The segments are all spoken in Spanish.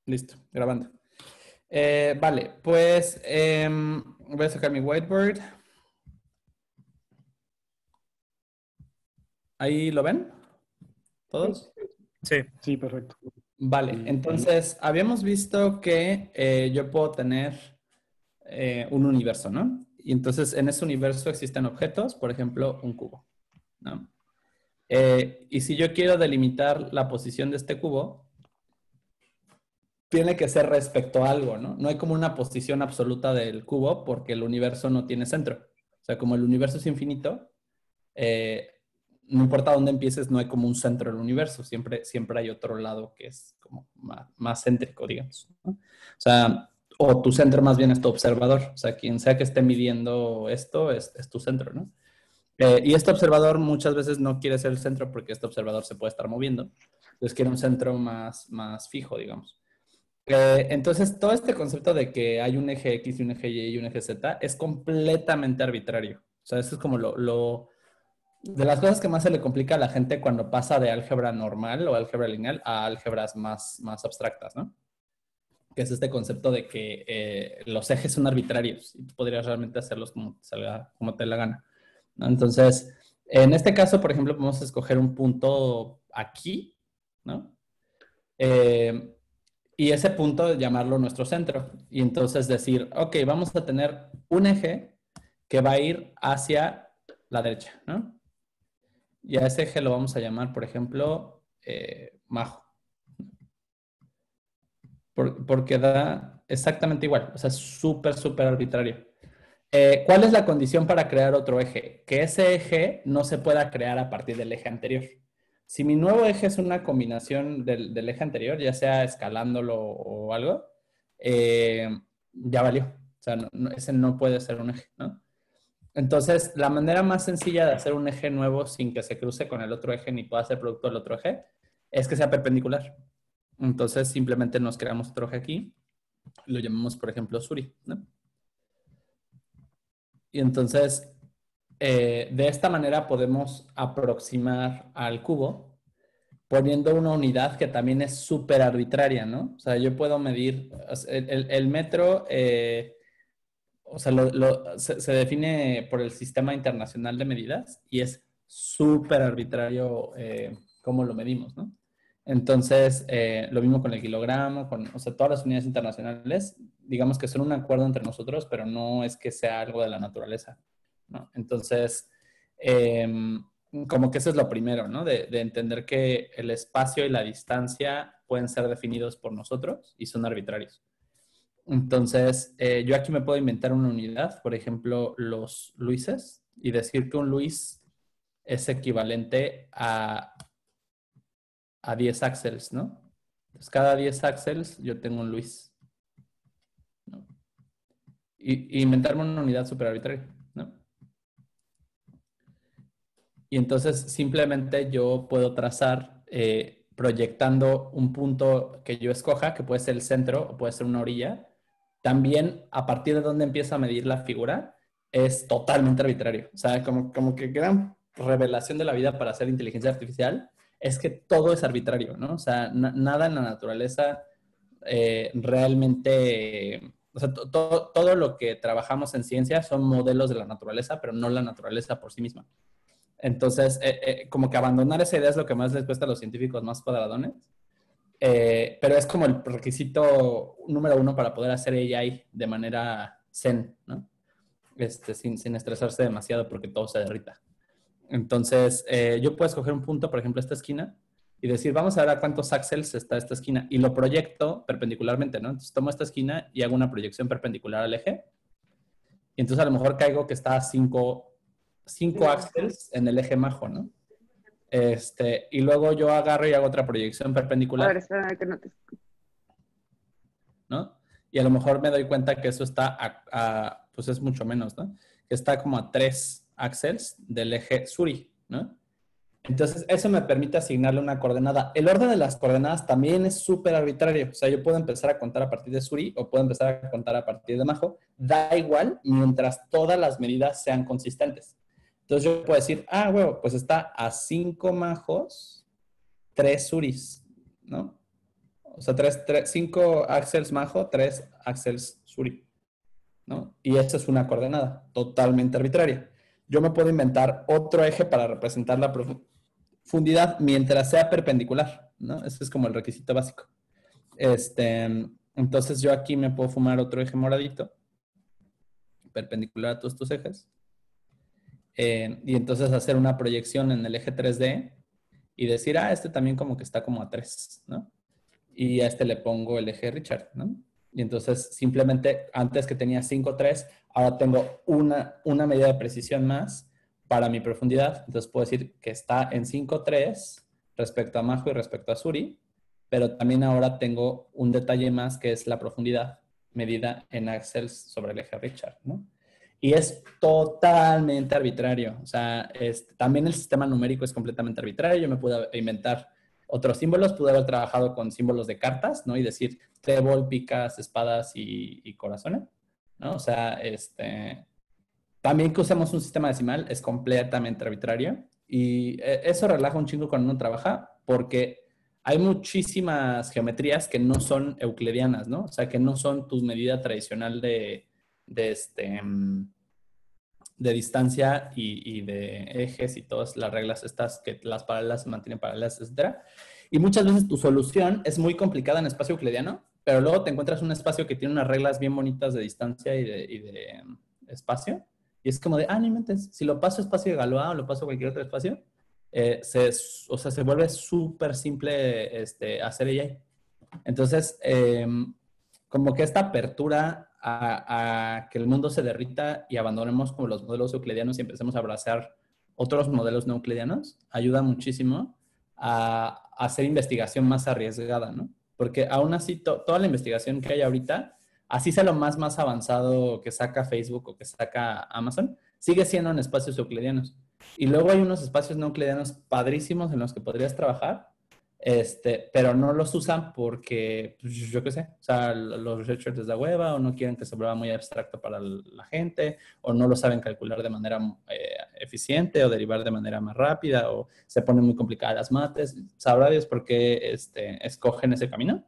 Listo, grabando. Vale, pues voy a sacar mi whiteboard. ¿Ahí lo ven? ¿Todos? Sí. Sí, perfecto. Vale, entonces habíamos visto que yo puedo tener un universo, ¿no? Y entonces en ese universo existen objetos, por ejemplo, un cubo, ¿no? Y si yo quiero delimitar la posición de este cubo, tiene que ser respecto a algo, ¿no? No hay como una posición absoluta del cubo porque el universo no tiene centro. O sea, como el universo es infinito, eh, no importa dónde empieces, no hay como un centro del universo. Siempre hay otro lado que es como más céntrico, digamos, ¿no? O sea, o tu centro más bien es tu observador. O sea, quien sea que esté midiendo esto es tu centro, ¿no? Y este observador muchas veces no quiere ser el centro porque este observador se puede estar moviendo. Entonces quiere un centro más fijo, digamos. Entonces, todo este concepto de que hay un eje X y un eje Y y un eje Z es completamente arbitrario. O sea, eso es como de las cosas que más se le complica a la gente cuando pasa de álgebra normal o álgebra lineal a álgebras más abstractas, ¿no? Que es este concepto de que los ejes son arbitrarios y tú podrías realmente hacerlos como te salga, como te la gana, ¿no? Entonces, en este caso, por ejemplo, podemos escoger un punto aquí, ¿no? Y ese punto llamarlo nuestro centro. Y entonces decir, ok, vamos a tener un eje que va a ir hacia la derecha, ¿no? Y a ese eje lo vamos a llamar, por ejemplo, Majo. Porque da exactamente igual. O sea, es súper arbitrario. ¿Cuál es la condición para crear otro eje? Que ese eje no se pueda crear a partir del eje anterior. Si mi nuevo eje es una combinación del eje anterior, ya sea escalándolo o algo, ya valió. O sea, ese no puede ser un eje, ¿no? Entonces, la manera más sencilla de hacer un eje nuevo sin que se cruce con el otro eje ni pueda ser producto del otro eje es que sea perpendicular. Entonces, simplemente nos creamos otro eje aquí, lo llamamos, por ejemplo, Suri, ¿no? Y entonces, de esta manera podemos aproximar al cubo poniendo una unidad que también es súper arbitraria, ¿no? O sea, yo puedo medir el metro, o sea, se define por el Sistema Internacional de Medidas y es súper arbitrario cómo lo medimos, ¿no? Entonces, lo mismo con el kilogramo, o sea, todas las unidades internacionales, digamos que son un acuerdo entre nosotros, pero no es que sea algo de la naturaleza, ¿no? Entonces, como que eso es lo primero, ¿no? De entender que el espacio y la distancia pueden ser definidos por nosotros y son arbitrarios. Entonces, yo aquí me puedo inventar una unidad, por ejemplo, los Luises, y decir que un Luis es equivalente a 10 axels, ¿no? Entonces, cada 10 axels yo tengo un Luis, ¿no? Y inventarme una unidad súper arbitraria, ¿no? Y entonces simplemente yo puedo trazar proyectando un punto que yo escoja, que puede ser el centro o puede ser una orilla. También a partir de donde empieza a medir la figura es totalmente arbitrario. O sea, como que gran revelación de la vida para hacer inteligencia artificial es que todo es arbitrario, ¿no? O sea, nada en la naturaleza realmente, o sea, todo lo que trabajamos en ciencia son modelos de la naturaleza, pero no la naturaleza por sí misma. Entonces, como que abandonar esa idea es lo que más les cuesta a los científicos más cuadradones, pero es como el requisito número uno para poder hacer AI de manera zen, ¿no? Sin estresarse demasiado porque todo se derrita. Entonces, yo puedo escoger un punto, por ejemplo, esta esquina, y decir, vamos a ver a cuántos axels está esta esquina, y lo proyecto perpendicularmente, ¿no? Entonces, tomo esta esquina y hago una proyección perpendicular al eje, y entonces a lo mejor caigo que está a 5 axels en el eje majo, ¿no? Y luego yo agarro y hago otra proyección A ver, perpendicular, espérame que no te escucho. ¿no? Y a lo mejor me doy cuenta que eso está pues es mucho menos, ¿no? Que está como a 3 axels del eje Suri, ¿no? Entonces, eso me permite asignarle una coordenada. El orden de las coordenadas también es súper arbitrario. O sea, yo puedo empezar a contar a partir de Suri o puedo empezar a contar a partir de Majo. Da igual mientras todas las medidas sean consistentes. Entonces, yo puedo decir, huevo, pues está a 5 Majos, 3 Suris, ¿no? O sea, 5 axels Majo, 3 axels Suri, ¿no? Y esa es una coordenada totalmente arbitraria. Yo me puedo inventar otro eje para representar la profundidad mientras sea perpendicular, ¿no? Ese es como el requisito básico. Entonces yo aquí me puedo fumar otro eje moradito, perpendicular a todos estos ejes, y entonces hacer una proyección en el eje 3D y decir, este también como que está como a 3, ¿no? Y a este le pongo el eje Richard, ¿no? Y entonces simplemente antes que tenía 5,3, ahora tengo una medida de precisión más para mi profundidad. Entonces puedo decir que está en 5,3 respecto a Majo y respecto a Suri, pero también ahora tengo un detalle más que es la profundidad medida en axels sobre el eje Richard, ¿no? Y es totalmente arbitrario. O sea, también el sistema numérico es completamente arbitrario. Yo me pude inventar otros símbolos, pude haber trabajado con símbolos de cartas, ¿no? Y decir trébol, picas, espadas y corazones, ¿no? O sea, también que usemos un sistema decimal es completamente arbitrario y eso relaja un chingo cuando uno trabaja porque hay muchísimas geometrías que no son euclidianas, ¿no? O sea, que no son tu medida tradicional de distancia y de ejes y todas las reglas estas que las paralelas se mantienen paralelas, etcétera. Y muchas veces tu solución es muy complicada en espacio euclidiano, pero luego te encuentras un espacio que tiene unas reglas bien bonitas de distancia y de espacio. Y es como de, no inventes, si lo paso espacio de Galois o lo paso a cualquier otro espacio, o sea, se vuelve súper simple hacer ella. Entonces, como que esta apertura a que el mundo se derrita y abandonemos como los modelos euclidianos y empecemos a abrazar otros modelos no euclidianos, ayuda muchísimo a hacer investigación más arriesgada, ¿no? Porque aún así, toda la investigación que hay ahorita, así sea lo más avanzado que saca Facebook o que saca Amazon, sigue siendo en espacios euclidianos. Y luego hay unos espacios no euclidianos padrísimos en los que podrías trabajar, pero no los usan porque, pues, yo qué sé, o sea, los researchers les da hueva o no quieren que se vuelva muy abstracto para la gente o no lo saben calcular de manera eficiente o derivar de manera más rápida o se ponen muy complicadas las mates. Sabrá Dios por qué escogen ese camino,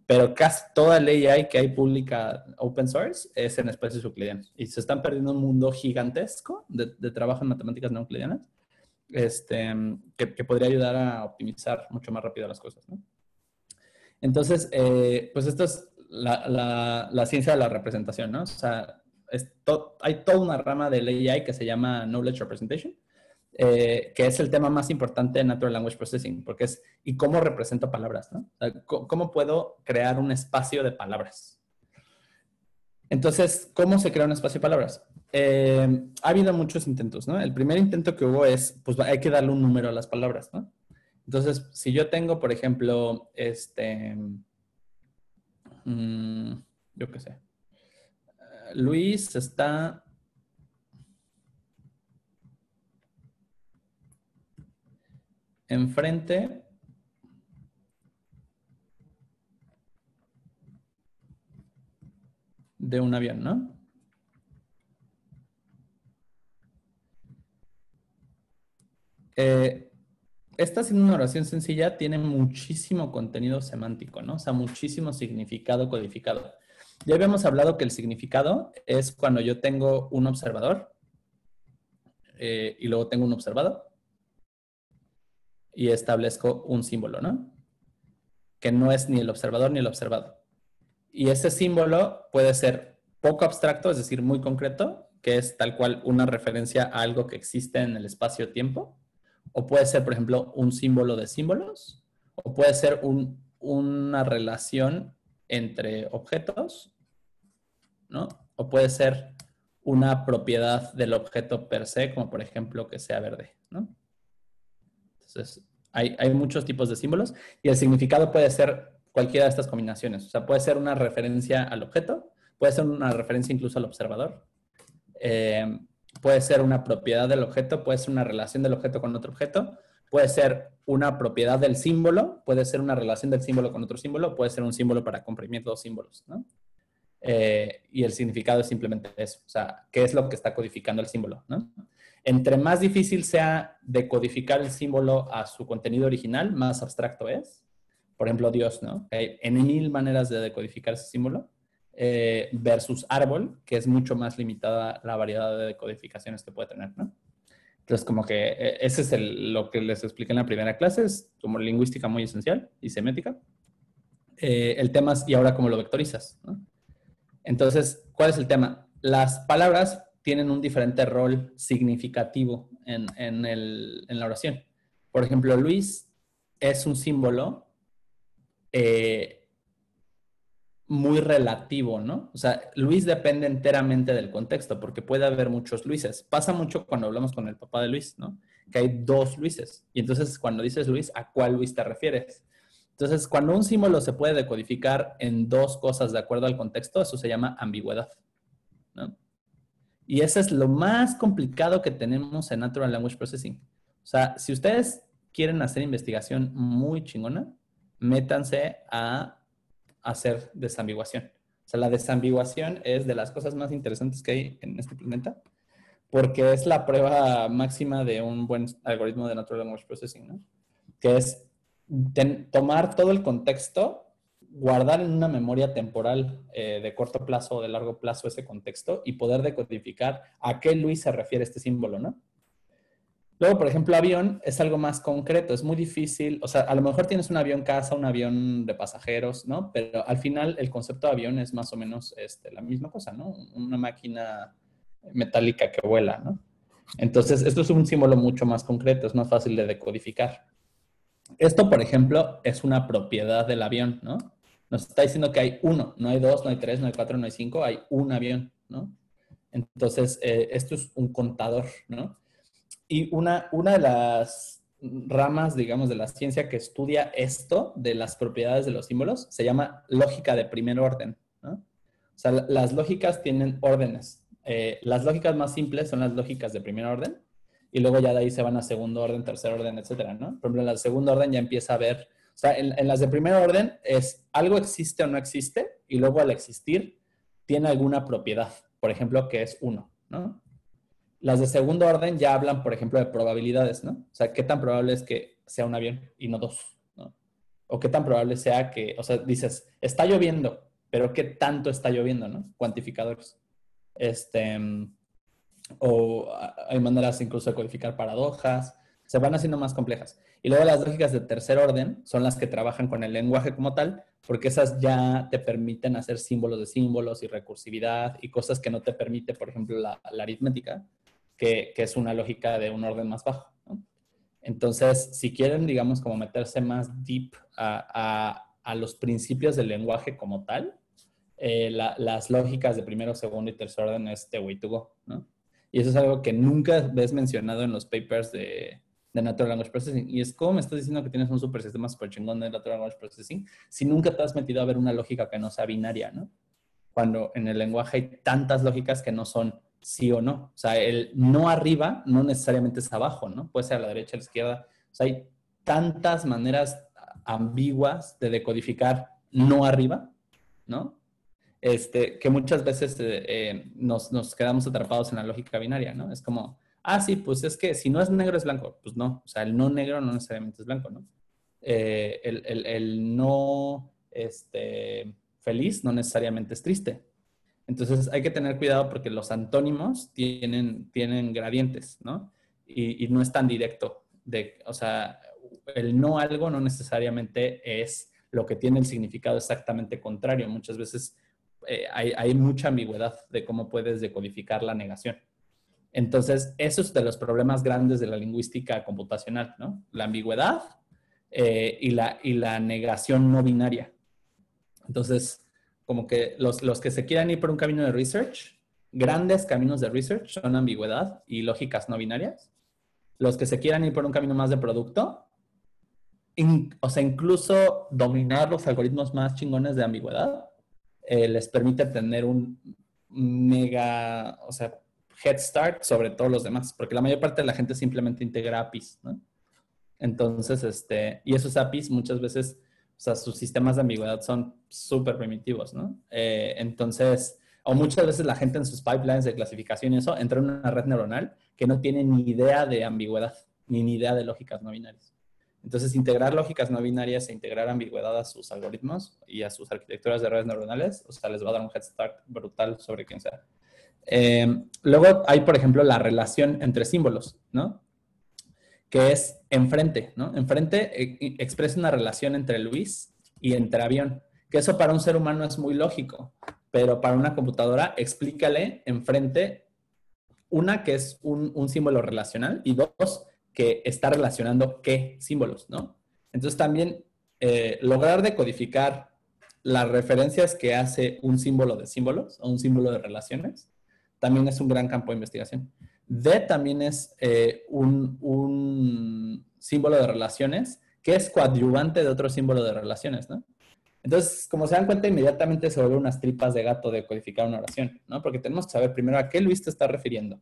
pero casi toda la AI que hay pública open source es en especies euclidianas y se están perdiendo un mundo gigantesco de trabajo en matemáticas no euclidianas que podría ayudar a optimizar mucho más rápido las cosas, ¿no? Entonces, pues esto es la ciencia de la representación, ¿no? O sea, hay toda una rama del AI que se llama Knowledge Representation, que es el tema más importante de Natural Language Processing, porque es, ¿y cómo represento palabras, no? O sea, ¿cómo puedo crear un espacio de palabras? Entonces, ¿cómo se crea un espacio de palabras? Ha habido muchos intentos, ¿no? El primer intento que hubo es, pues hay que darle un número a las palabras, ¿no? Entonces, si yo tengo, por ejemplo, yo qué sé, Luis está enfrente de un avión, ¿no? Esta siendo una oración sencilla tiene muchísimo contenido semántico, ¿no? O sea, muchísimo significado codificado. Ya habíamos hablado que el significado es cuando yo tengo un observador y luego tengo un observado y establezco un símbolo, ¿no? Que no es ni el observador ni el observado. Y ese símbolo puede ser poco abstracto, es decir, muy concreto, que es tal cual una referencia a algo que existe en el espacio-tiempo, o puede ser, por ejemplo, un símbolo de símbolos, o puede ser una relación entre objetos, ¿no? O puede ser una propiedad del objeto per se, como por ejemplo que sea verde, ¿no? Entonces, hay muchos tipos de símbolos y el significado puede ser cualquiera de estas combinaciones. O sea, puede ser una referencia al objeto, puede ser una referencia incluso al observador, eh, puede ser una propiedad del objeto, puede ser una relación del objeto con otro objeto, puede ser una propiedad del símbolo, puede ser una relación del símbolo con otro símbolo, puede ser un símbolo para comprimir dos símbolos, ¿no? Y el significado es simplemente eso, o sea, ¿qué es lo que está codificando el símbolo, ¿no? Entre más difícil sea decodificar el símbolo a su contenido original, más abstracto es, por ejemplo, Dios, ¿no? Hay en mil maneras de decodificar ese símbolo, versus árbol, que es mucho más limitada la variedad de decodificaciones que puede tener, ¿no? Entonces, como que ese es lo que les expliqué en la primera clase, es como lingüística muy esencial y semética. El tema es, ¿y ahora cómo lo vectorizas? ¿No? Entonces, ¿cuál es el tema? Las palabras tienen un diferente rol significativo en la oración. Por ejemplo, Luis es un símbolo muy relativo, ¿no? O sea, Luis depende enteramente del contexto, porque puede haber muchos Luises. Pasa mucho cuando hablamos con el papá de Luis, ¿no? Que hay dos Luises. Y entonces, cuando dices Luis, ¿a cuál Luis te refieres? Entonces, cuando un símbolo se puede decodificar en dos cosas de acuerdo al contexto, eso se llama ambigüedad, ¿no? Y eso es lo más complicado que tenemos en Natural Language Processing. O sea, si ustedes quieren hacer investigación muy chingona, métanse a hacer desambiguación. O sea, la desambiguación es de las cosas más interesantes que hay en este planeta, porque es la prueba máxima de un buen algoritmo de Natural Language Processing, ¿no? Que es tomar todo el contexto, guardar en una memoria temporal de corto plazo o de largo plazo ese contexto y poder decodificar a qué Luis se refiere este símbolo, ¿no? Luego, por ejemplo, avión es algo más concreto, es muy difícil, o sea, a lo mejor tienes un avión casa, un avión de pasajeros, ¿no? Pero al final el concepto de avión es más o menos la misma cosa, ¿no? Una máquina metálica que vuela, ¿no? Entonces, esto es un símbolo mucho más concreto, es más fácil de decodificar. Esto, por ejemplo, es una propiedad del avión, ¿no? Nos está diciendo que hay uno, no hay dos, no hay tres, no hay cuatro, no hay cinco, hay un avión, ¿no? Entonces, esto es un contador, ¿no? Y una de las ramas, digamos, de la ciencia que estudia esto de las propiedades de los símbolos se llama lógica de primer orden, ¿no? O sea, las lógicas tienen órdenes. Las lógicas más simples son las lógicas de primer orden y luego ya de ahí se van a segundo orden, tercer orden, etcétera, ¿no? Por ejemplo, en la segundo orden ya empieza a ver, o sea, en las de primer orden es algo existe o no existe y luego al existir tiene alguna propiedad, por ejemplo, que es uno, ¿no? Las de segundo orden ya hablan, por ejemplo, de probabilidades, ¿no? O sea, qué tan probable es que sea un avión y no dos, ¿no? O qué tan probable sea que, o sea, dices, está lloviendo, pero qué tanto está lloviendo, ¿no? Cuantificadores. Este, o hay maneras incluso de codificar paradojas, se van haciendo más complejas. Y luego las lógicas de tercer orden son las que trabajan con el lenguaje como tal, porque esas ya te permiten hacer símbolos de símbolos y recursividad y cosas que no te permite, por ejemplo, la aritmética, que es una lógica de un orden más bajo, ¿no? Entonces, si quieren, digamos, como meterse más deep a los principios del lenguaje como tal, las lógicas de primero, segundo y tercer orden es the way to go, ¿no? Y eso es algo que nunca ves mencionado en los papers de Natural Language Processing. Y es como me estás diciendo que tienes un super sistema super chingón de Natural Language Processing si nunca te has metido a ver una lógica que no sea binaria, ¿no? Cuando en el lenguaje hay tantas lógicas que no son sí o no. O sea, el no arriba no necesariamente es abajo, ¿no? Puede ser a la derecha, a la izquierda. O sea, hay tantas maneras ambiguas de decodificar no arriba, ¿no? Que muchas veces nos quedamos atrapados en la lógica binaria, ¿no? Es como, ah, sí, pues es que si no es negro es blanco. Pues no, o sea, el no negro no necesariamente es blanco, ¿no? El no feliz no necesariamente es triste. Entonces hay que tener cuidado porque los antónimos tienen gradientes, ¿no? Y no es tan directo. O sea, el no algo no necesariamente es lo que tiene el significado exactamente contrario. Muchas veces hay mucha ambigüedad de cómo puedes decodificar la negación. Entonces, eso es de los problemas grandes de la lingüística computacional, ¿no? La ambigüedad y la negación no binaria. Entonces, como que los que se quieran ir por un camino de research, grandes caminos de research son ambigüedad y lógicas no binarias. Los que se quieran ir por un camino más de producto, o sea, incluso dominar los algoritmos más chingones de ambigüedad, les permite tener un mega, o sea, head start sobre todos los demás, porque la mayor parte de la gente simplemente integra APIs, ¿no? Entonces, y esos APIs muchas veces, o sea, sus sistemas de ambigüedad son súper primitivos, ¿no? Entonces, o muchas veces la gente en sus pipelines de clasificación y eso entra en una red neuronal que no tiene ni idea de ambigüedad, ni idea de lógicas no binarias. Entonces, integrar lógicas no binarias e integrar ambigüedad a sus algoritmos y a sus arquitecturas de redes neuronales, o sea, les va a dar un head start brutal sobre quien sea. Luego hay, por ejemplo, la relación entre símbolos, ¿no? Que es enfrente, ¿no? Enfrente expresa una relación entre Luis y entre avión, que eso para un ser humano es muy lógico, pero para una computadora explícale enfrente, una, que es un símbolo relacional, y dos, que está relacionando qué símbolos, ¿no? Entonces también lograr decodificar las referencias que hace un símbolo de símbolos o un símbolo de relaciones también es un gran campo de investigación. D también es un símbolo de relaciones que es coadyuvante de otro símbolo de relaciones, ¿no? Entonces, como se dan cuenta, inmediatamente se vuelven unas tripas de gato de codificar una oración, ¿no? Porque tenemos que saber primero a qué Luis te está refiriendo.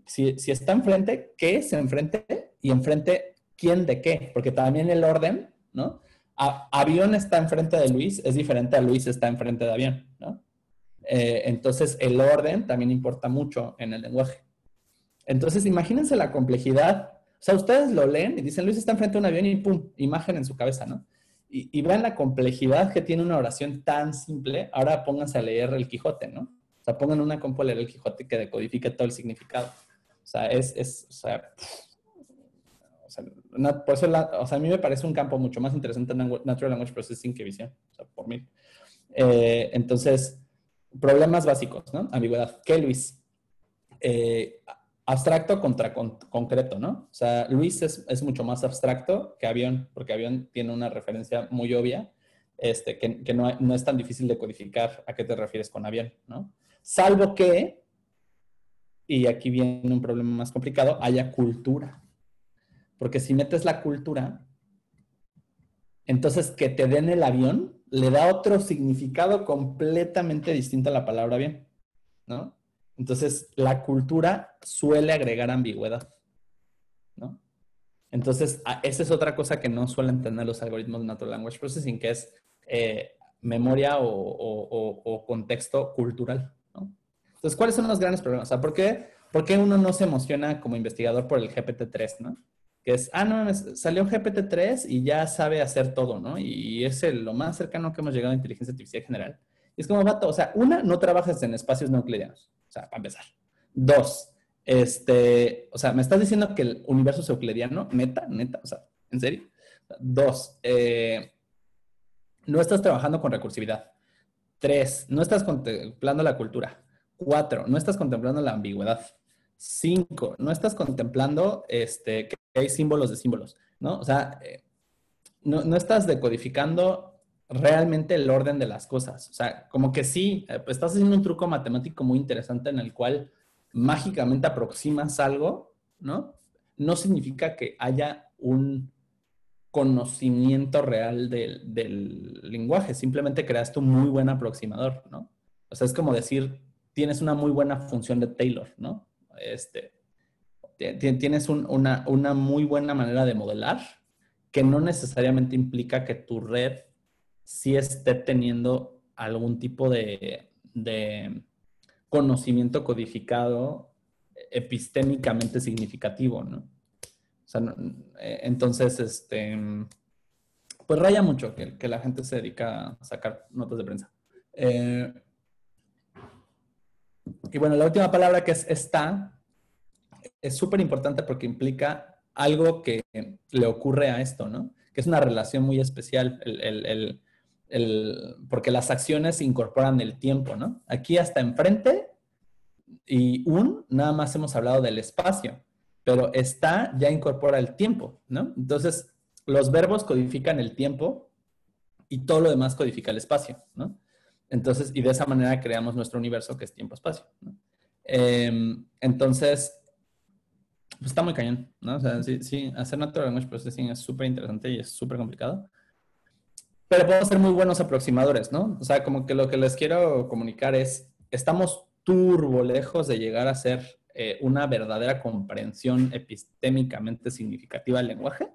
Si está enfrente, ¿qué es enfrente? Y enfrente, ¿quién de qué? Porque también el orden, ¿no? Avión está enfrente de Luis, es diferente a Luis está enfrente de avión, ¿no? Entonces, el orden también importa mucho en el lenguaje. Entonces, imagínense la complejidad. O sea, ustedes lo leen y dicen, Luis está enfrente de un avión y ¡pum! Imagen en su cabeza, ¿no? Y vean la complejidad que tiene una oración tan simple. Ahora pónganse a leer el Quijote, ¿no? O sea, pongan una compu a leer el Quijote que decodifique todo el significado. O sea, por eso o sea, a mí me parece un campo mucho más interesante en Natural Language Processing que visión. O sea, por mí. Entonces, problemas básicos, ¿no? Ambigüedad. ¿Qué, Luis? Abstracto contra concreto, ¿no? O sea, Luis es mucho más abstracto que avión, porque avión tiene una referencia muy obvia, que no es tan difícil de codificar a qué te refieres con avión, ¿no? Salvo que, y aquí viene un problema más complicado, haya cultura. Porque si metes la cultura, entonces que te den el avión le da otro significado completamente distinto a la palabra avión, ¿no? Entonces, la cultura suele agregar ambigüedad, ¿no? Entonces, esa es otra cosa que no suelen tener los algoritmos de Natural Language Processing, que es memoria o contexto cultural, ¿no? Entonces, ¿cuáles son los grandes problemas? O sea, ¿por qué uno no se emociona como investigador por el GPT-3, ¿no? Que es, no, salió GPT-3 y ya sabe hacer todo, ¿no? Y es lo más cercano que hemos llegado a inteligencia artificial general. Y es como, vato, o sea, una, no trabajas en espacios no euclidianos. O sea, para empezar. Dos, o sea, ¿me estás diciendo que el universo es euclidiano? Neta, o sea, ¿en serio? Dos, no estás trabajando con recursividad. Tres, no estás contemplando la cultura. Cuatro, no estás contemplando la ambigüedad. Cinco, no estás contemplando que hay símbolos de símbolos, ¿no? O sea, no estás decodificando realmente el orden de las cosas. O sea, como que sí, pues estás haciendo un truco matemático muy interesante en el cual mágicamente aproximas algo, ¿no? No significa que haya un conocimiento real del lenguaje, simplemente creaste un muy buen aproximador, ¿no? O sea, es como decir, tienes una muy buena función de Taylor, ¿no? Tienes una muy buena manera de modelar que no necesariamente implica que tu red sí esté teniendo algún tipo de conocimiento codificado epistémicamente significativo, ¿no? O sea, entonces, pues raya mucho que la gente se dedica a sacar notas de prensa. Y bueno, la última palabra que es está, es súper importante porque implica algo que le ocurre a esto, ¿no? Que es una relación muy especial, porque las acciones incorporan el tiempo, ¿no? Aquí hasta enfrente y nada más hemos hablado del espacio, pero está ya incorpora el tiempo, ¿no? Entonces, los verbos codifican el tiempo y todo lo demás codifica el espacio, ¿no? Entonces, y de esa manera creamos nuestro universo que es tiempo-espacio, ¿no? Entonces, pues está muy cañón, ¿no? O sea, sí, hacer Natural Language Processing es súper interesante y es súper complicado. Pero podemos ser muy buenos aproximadores, ¿no? O sea, como que lo que les quiero comunicar es, estamos turbo lejos de llegar a ser una verdadera comprensión epistémicamente significativa del lenguaje,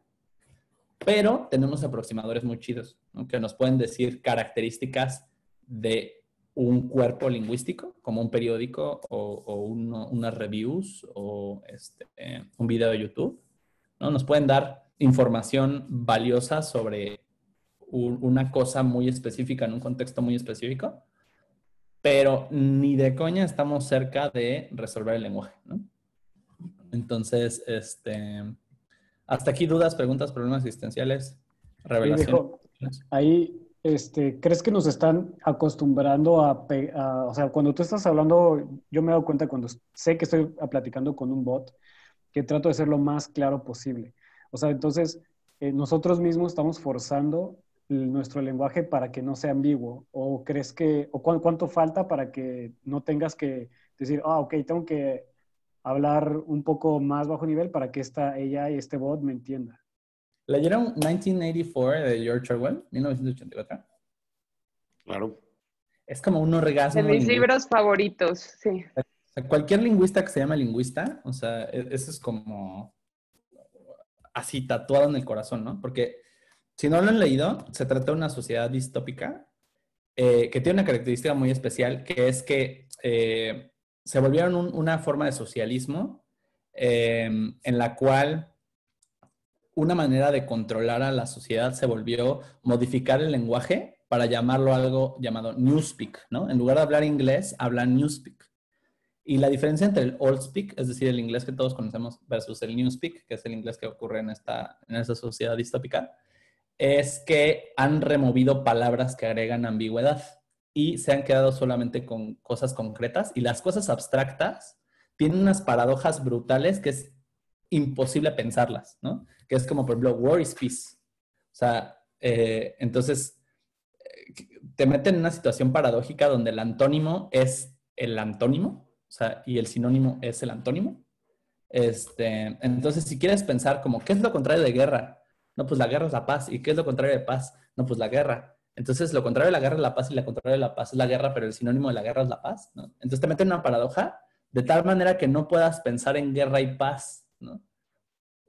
pero tenemos aproximadores muy chidos, ¿no? Que nos pueden decir características de un cuerpo lingüístico, como un periódico o unas reviews o un video de YouTube, ¿no? Nos pueden dar información valiosa sobre una cosa muy específica en un contexto muy específico, pero ni de coña estamos cerca de resolver el lenguaje, ¿no? Entonces, hasta aquí dudas, preguntas, problemas existenciales, Oye, revelaciones. viejo, ahí, ¿crees que nos están acostumbrando o sea, cuando tú estás hablando, yo me he dado cuenta cuando sé que estoy platicando con un bot, que trato de ser lo más claro posible. O sea, entonces, nosotros mismos estamos forzando nuestro lenguaje para que no sea ambiguo. ¿O crees que, o cuánto falta para que no tengas que decir, ok, tengo que hablar un poco más bajo nivel para que ella y este bot me entienda? ¿Leyeron 1984 de George Orwell? 1984. Claro. Es como un De orgasmo mis lingüístico. libros favoritos, sí. O sea, cualquier lingüista que se llama lingüista, o sea, eso es como así tatuado en el corazón, ¿no? Porque si no lo han leído, se trata de una sociedad distópica que tiene una característica muy especial, que es que se volvieron una forma de socialismo en la cual una manera de controlar a la sociedad se volvió modificar el lenguaje para llamarlo algo llamado Newspeak, ¿no? En lugar de hablar inglés, hablan Newspeak. Y la diferencia entre el Old Speak, es decir, el inglés que todos conocemos, versus el Newspeak, que es el inglés que ocurre en esta sociedad distópica, es que han removido palabras que agregan ambigüedad y se han quedado solamente con cosas concretas, y las cosas abstractas tienen unas paradojas brutales que es imposible pensarlas, ¿no? Que es como, por ejemplo, war is peace. O sea, entonces te meten en una situación paradójica donde el antónimo es el antónimo, o sea, y el sinónimo es el antónimo. Entonces, si quieres pensar como, ¿qué es lo contrario de guerra? No, pues la guerra es la paz. ¿Y qué es lo contrario de paz? No, pues la guerra. Entonces, lo contrario de la guerra es la paz y lo contrario de la paz es la guerra, pero el sinónimo de la guerra es la paz, ¿no? Entonces te meten en una paradoja de tal manera que no puedas pensar en guerra y paz, ¿no?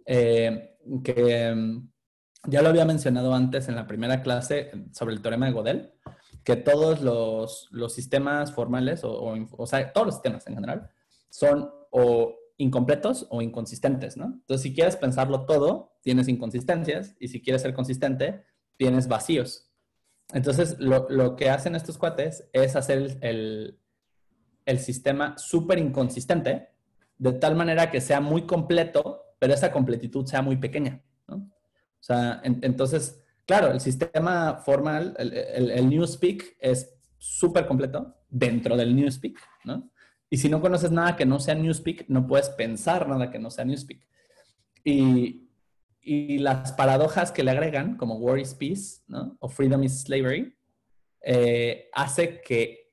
Que ya lo había mencionado antes en la primera clase sobre el teorema de Gödel, que todos los sistemas formales, o sea, todos los sistemas en general, son o incompletos o inconsistentes, ¿no? Entonces, si quieres pensarlo todo, tienes inconsistencias, y si quieres ser consistente, tienes vacíos. Entonces, lo que hacen estos cuates es hacer el sistema súper inconsistente, de tal manera que sea muy completo, pero esa completitud sea muy pequeña, ¿no? O sea, entonces, claro, el sistema formal, el Newspeak es súper completo dentro del Newspeak, ¿no? Y si no conoces nada que no sea Newspeak, no puedes pensar nada que no sea Newspeak. Y, y las paradojas que le agregan, como war is peace, ¿no? O freedom is slavery, hace que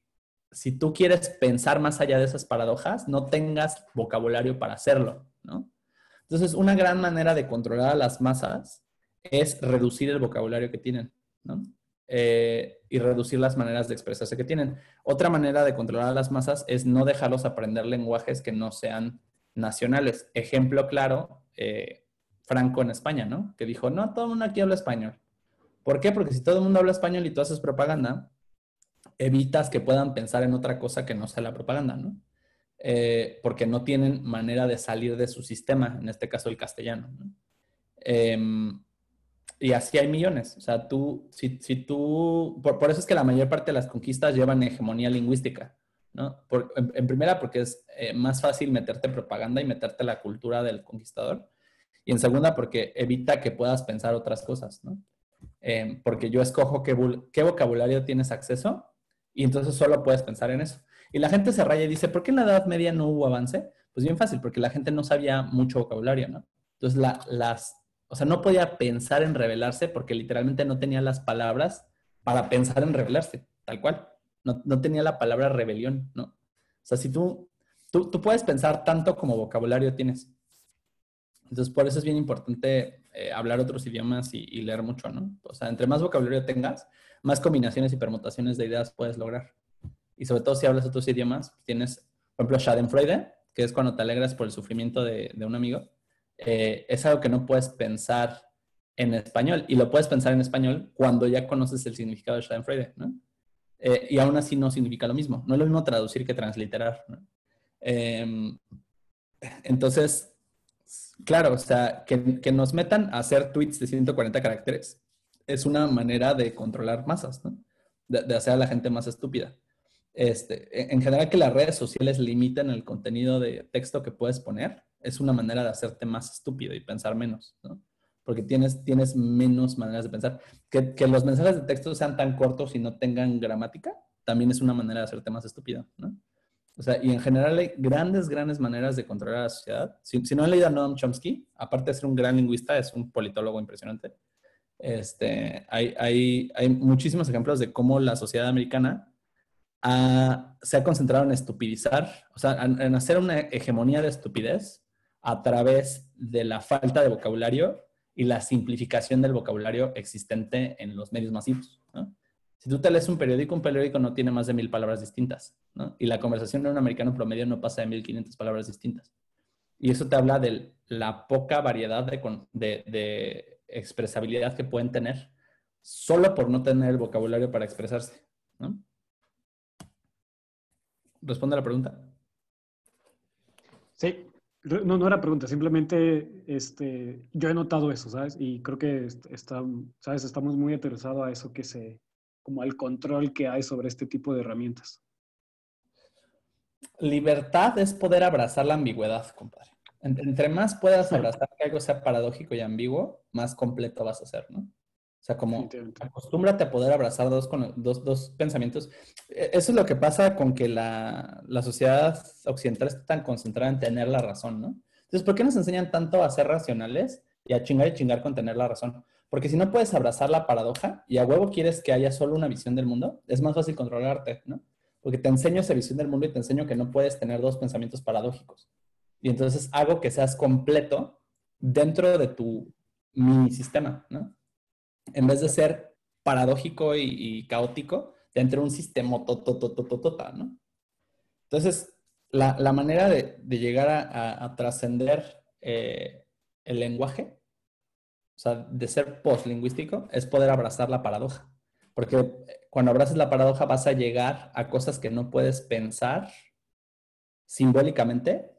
si tú quieres pensar más allá de esas paradojas, no tengas vocabulario para hacerlo, ¿no? Entonces, una gran manera de controlar a las masas es reducir el vocabulario que tienen, ¿no? Y reducir las maneras de expresarse que tienen. Otra manera de controlar a las masas es no dejarlos aprender lenguajes que no sean nacionales. Ejemplo claro, Franco en España, ¿no? Que dijo, no, todo el mundo aquí habla español. ¿Por qué? Porque si todo el mundo habla español y tú haces propaganda, evitas que puedan pensar en otra cosa que no sea la propaganda, ¿no? Porque no tienen manera de salir de su sistema, en este caso el castellano, ¿no? Eh, y así hay millones. O sea, si tú, por eso es que la mayor parte de las conquistas llevan hegemonía lingüística, ¿no? En primera, porque es más fácil meterte propaganda y meterte la cultura del conquistador. Y en segunda, porque evita que puedas pensar otras cosas, ¿no? Porque yo escojo qué vocabulario tienes acceso, y entonces solo puedes pensar en eso. Y la gente se raya y dice, ¿por qué en la Edad Media no hubo avance? Pues bien fácil, porque la gente no sabía mucho vocabulario, ¿no? Entonces, o sea, no podía pensar en rebelarse porque literalmente no tenía las palabras para pensar en rebelarse, tal cual. No tenía la palabra rebelión, ¿no? O sea, si tú puedes pensar tanto como vocabulario tienes. Entonces, por eso es bien importante hablar otros idiomas y leer mucho, ¿no? O sea, entre más vocabulario tengas, más combinaciones y permutaciones de ideas puedes lograr. Y sobre todo si hablas otros idiomas, tienes, por ejemplo, Schadenfreude, que es cuando te alegras por el sufrimiento de un amigo. Es algo que no puedes pensar en español, y lo puedes pensar en español cuando ya conoces el significado de Schadenfreude, ¿no? Y aún así no significa lo mismo. No es lo mismo traducir que transliterar, ¿no? Entonces, Claro, o sea, que nos metan a hacer tweets de 140 caracteres es una manera de controlar masas, ¿no? De hacer a la gente más estúpida. En general, que las redes sociales limiten el contenido de texto que puedes poner es una manera de hacerte más estúpido y pensar menos, ¿no? Porque tienes menos maneras de pensar. Que los mensajes de texto sean tan cortos y no tengan gramática, también es una manera de hacerte más estúpido, ¿no? O sea, y en general hay grandes maneras de controlar a la sociedad. Si no han leído a Noam Chomsky, aparte de ser un gran lingüista, es un politólogo impresionante. Hay muchísimos ejemplos de cómo la sociedad americana se ha concentrado en estupidizar, o sea, en hacer una hegemonía de estupidez a través de la falta de vocabulario y la simplificación del vocabulario existente en los medios masivos, ¿no? Si tú te lees un periódico no tiene más de 1000 palabras distintas, ¿no? Y la conversación de un americano promedio no pasa de 1500 palabras distintas. Y eso te habla de la poca variedad de expresabilidad que pueden tener solo por no tener el vocabulario para expresarse, ¿no? ¿Responde a la pregunta? Sí, no era pregunta, simplemente yo he notado eso, ¿sabes? Y creo que ¿sabes? Estamos muy aterrizados a eso como al control que hay sobre este tipo de herramientas. Libertad es poder abrazar la ambigüedad, compadre. Entre más puedas abrazar que algo sea paradójico y ambiguo, más completo vas a ser, ¿no? O sea, como acostúmbrate a poder abrazar dos pensamientos. Eso es lo que pasa con que la sociedad occidental está tan concentrada en tener la razón, ¿no? Entonces, ¿por qué nos enseñan tanto a ser racionales y a chingar y chingar con tener la razón? Porque si no puedes abrazar la paradoja y a huevo quieres que haya solo una visión del mundo, es más fácil controlarte, ¿no? Porque te enseño esa visión del mundo y te enseño que no puedes tener dos pensamientos paradójicos. Y entonces hago que seas completo dentro de tu mini sistema, ¿no? En vez de ser paradójico y caótico dentro de un sistema total, ¿no? Entonces, la manera de llegar a trascender el lenguaje, o sea, de ser postlingüístico, es poder abrazar la paradoja. Porque cuando abrazas la paradoja vas a llegar a cosas que no puedes pensar simbólicamente,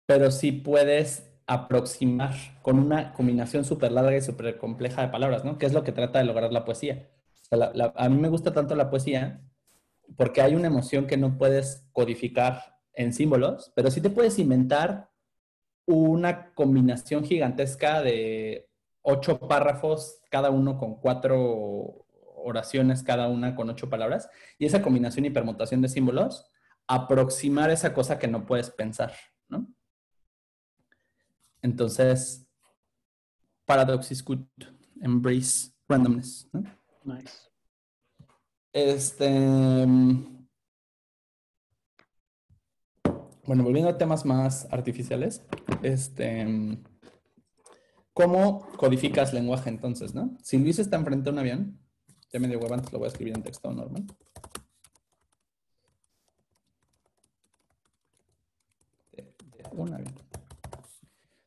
pero sí puedes aproximar con una combinación súper larga y súper compleja de palabras, ¿no? Que es lo que trata de lograr la poesía. O sea, a mí me gusta tanto la poesía porque hay una emoción que no puedes codificar en símbolos, pero sí te puedes inventar una combinación gigantesca de 8 párrafos, cada uno con 4 oraciones, cada una con 8 palabras, y esa combinación y permutación de símbolos, aproximar esa cosa que no puedes pensar, ¿no? Entonces, paradox is good, embrace randomness, ¿no? Nice. Bueno, volviendo a temas más artificiales, ¿cómo codificas lenguaje entonces, no? Si Luis está enfrente de un avión, ya me dio hueva, antes lo voy a escribir en texto normal. De un avión.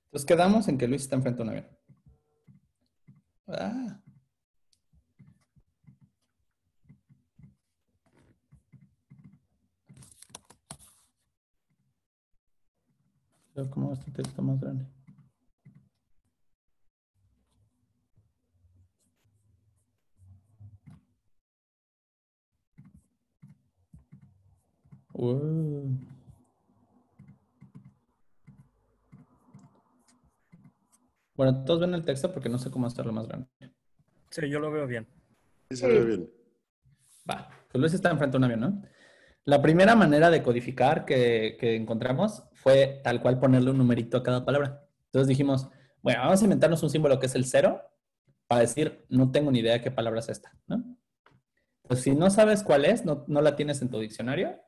Entonces quedamos en que Luis está enfrente de un avión. Ah. ¿Cómo va este texto más grande? Bueno, todos ven el texto porque no sé cómo hacerlo más grande. Sí, yo lo veo bien. Sí, se ve bien. Va, pues Luis está enfrente de un avión, ¿no? La primera manera de codificar que encontramos fue tal cual ponerle un numerito a cada palabra. Entonces dijimos, bueno, vamos a inventarnos un símbolo que es el 0 para decir, no tengo ni idea de qué palabra es esta, ¿no? Pues si no sabes cuál es, no la tienes en tu diccionario,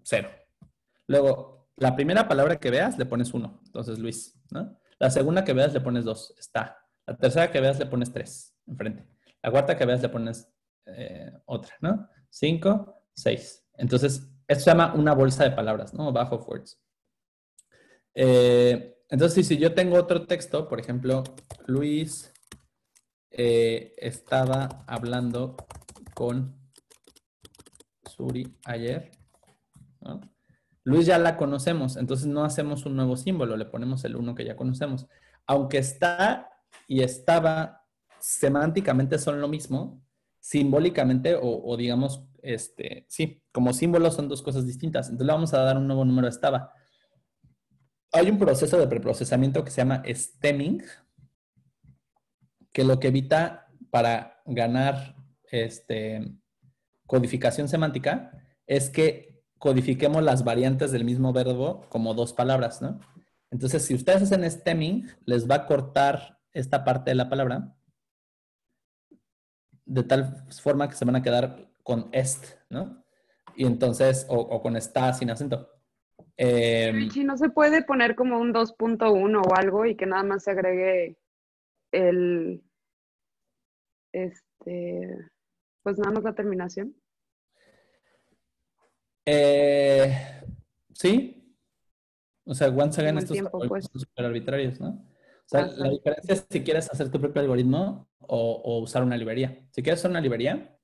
0. Luego, la primera palabra que veas le pones 1, entonces Luis, ¿no? La segunda que veas le pones 2, está. La tercera que veas le pones 3, enfrente. La cuarta que veas le pones otra, ¿no? 5, 6. Entonces, esto se llama una bolsa de palabras, ¿no? Bag of words. Entonces, si yo tengo otro texto, por ejemplo, Luis estaba hablando con Suri ayer, ¿no? Luis ya la conocemos, entonces no hacemos un nuevo símbolo, le ponemos el 1 que ya conocemos. Aunque está y estaba semánticamente son lo mismo, simbólicamente o digamos, sí, como símbolos son dos cosas distintas. Entonces le vamos a dar un nuevo número a estaba. Hay un proceso de preprocesamiento que se llama stemming, que lo que evita para ganar codificación semántica es que codifiquemos las variantes del mismo verbo como dos palabras, ¿no? Entonces, si ustedes hacen stemming, les va a cortar esta parte de la palabra de tal forma que se van a quedar con est, ¿no? Y entonces, o con está sin acento. Richie, ¿no se puede poner como un 2.1 o algo y que nada más se agregue el, pues nada más la terminación? Sí. O sea, once again, Como el estos tiempo, algoritmos pues. son súper arbitrarios, ¿no? O sea, la sí. diferencia es si quieres hacer tu propio algoritmo o usar una librería. Si quieres usar una librería,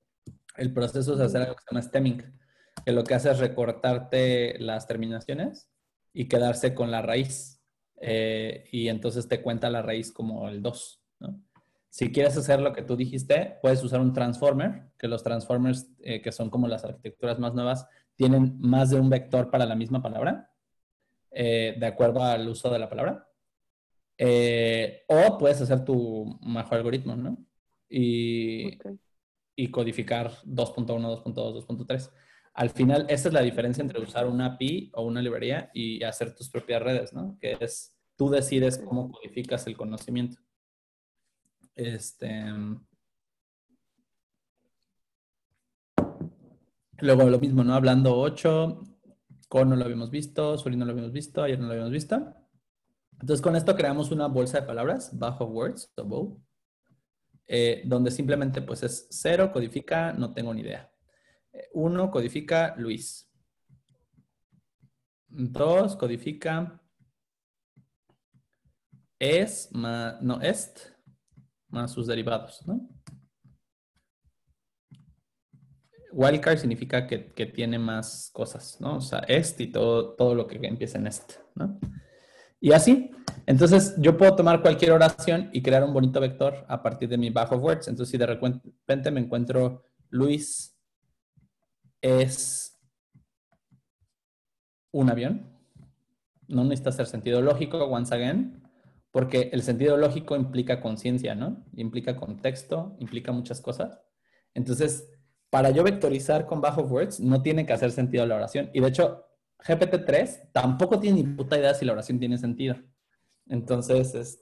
el proceso es hacer algo que se llama stemming, que lo que hace es recortarte las terminaciones y quedarse con la raíz. Y entonces te cuenta la raíz como el 2, ¿no? Si quieres hacer lo que tú dijiste, puedes usar un transformer, que los transformers, que son como las arquitecturas más nuevas, tienen más de un vector para la misma palabra, de acuerdo al uso de la palabra. O puedes hacer tu mejor algoritmo, ¿no? Y codificar 2.1, 2.2, 2.3. Al final, esa es la diferencia entre usar una API o una librería y hacer tus propias redes, ¿no? Que es, tú decides cómo codificas el conocimiento. Luego lo mismo, ¿no? Hablando 8, Con no lo habíamos visto, Suri no lo habíamos visto, ayer no lo habíamos visto. Entonces, con esto creamos una bolsa de palabras, Bajo Words, o Bow, donde simplemente pues es 0, codifica, no tengo ni idea. 1, codifica Luis. 2, codifica est más sus derivados, ¿no? Wildcard significa que tiene más cosas, ¿no? O sea, est y todo lo que empieza en est, ¿no? Y así. Entonces, yo puedo tomar cualquier oración y crear un bonito vector a partir de mi Bajo Words. Entonces, si de repente me encuentro Luis es un avión, no necesita hacer sentido lógico, once again, porque el sentido lógico implica conciencia, ¿no? Implica contexto, implica muchas cosas. Entonces, para yo vectorizar con Bajo Words, no tiene que hacer sentido la oración. Y de hecho, GPT-3 tampoco tiene ni puta idea si la oración tiene sentido. Entonces,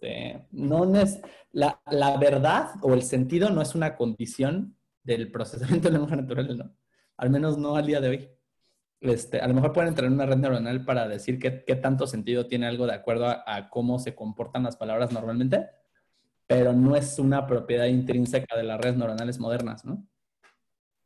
no es la verdad o el sentido no es una condición del procesamiento de lenguaje natural, ¿no? Al menos no al día de hoy. A lo mejor pueden entrar en una red neuronal para decir qué tanto sentido tiene algo de acuerdo a cómo se comportan las palabras normalmente, pero no es una propiedad intrínseca de las redes neuronales modernas, ¿no?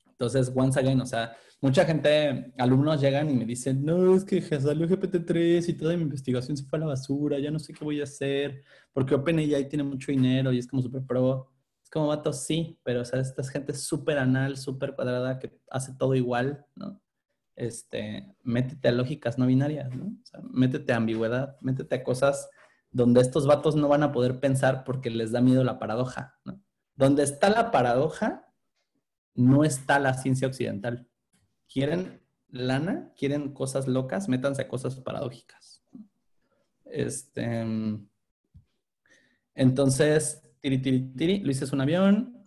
Entonces, once again, o sea, mucha gente, alumnos llegan y me dicen, no, es que salió GPT-3 y toda mi investigación se fue a la basura, ya no sé qué voy a hacer, porque OpenAI tiene mucho dinero y es como súper pro. Es como, vato, sí, pero, o sea, esta gente súper anal, súper cuadrada, que hace todo igual, ¿no? Métete a lógicas no binarias, ¿no? O sea, métete a ambigüedad, métete a cosas donde estos vatos no van a poder pensar porque les da miedo la paradoja, ¿no? Donde está la paradoja, no está la ciencia occidental. ¿Quieren lana? ¿Quieren cosas locas? Métanse a cosas paradójicas. Entonces, Luis es un avión.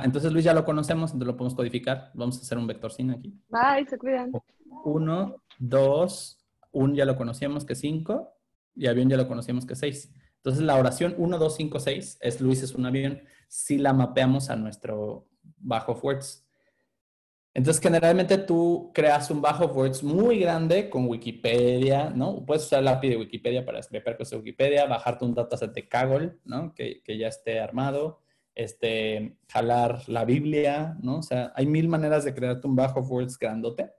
Entonces Luis ya lo conocemos, entonces lo podemos codificar. Vamos a hacer un vector sin aquí. Bye, se cuidan. 1, 2, 1 ya lo conocíamos que 5 y avión ya lo conocíamos que 6. Entonces la oración 1, 2, 5, 6 es Luis es un avión si la mapeamos a nuestro Bajo Words. Entonces generalmente tú creas un Bajo Words muy grande con Wikipedia, ¿no? Puedes usar la API de Wikipedia para escribir cosas de Wikipedia, bajarte un dataset de Kaggle, ¿no? Que ya esté armado, jalar la Biblia, ¿no? O sea, hay 1000 maneras de crearte un Bajo Words grandote,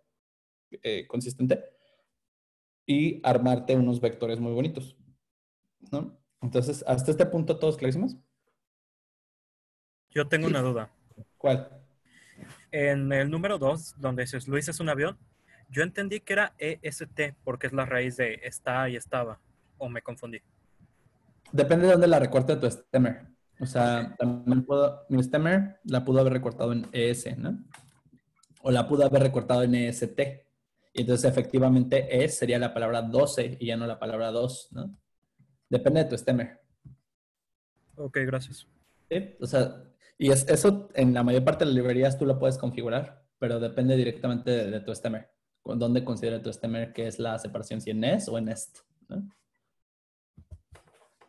consistente, y armarte unos vectores muy bonitos, ¿no? Entonces, hasta este punto, ¿todos clarísimos? Yo tengo una duda. ¿Cuál? En el número 2, donde dices Luis es un avión, Yo entendí que era EST porque es la raíz de está y estaba. ¿O me confundí? Depende de dónde la recorte tu stemmer. O sea, también mi stemmer la pudo haber recortado en ES, ¿no? O la pudo haber recortado en EST. Y entonces efectivamente ES sería la palabra 12 y ya no la palabra 2, ¿no? Depende de tu stemmer. Ok, gracias. ¿Sí? O sea, y eso en la mayor parte de las librerías tú lo puedes configurar, pero depende directamente de tu stemmer. Con dónde considera tu stemmer que es la separación, si en ES o en EST, ¿no?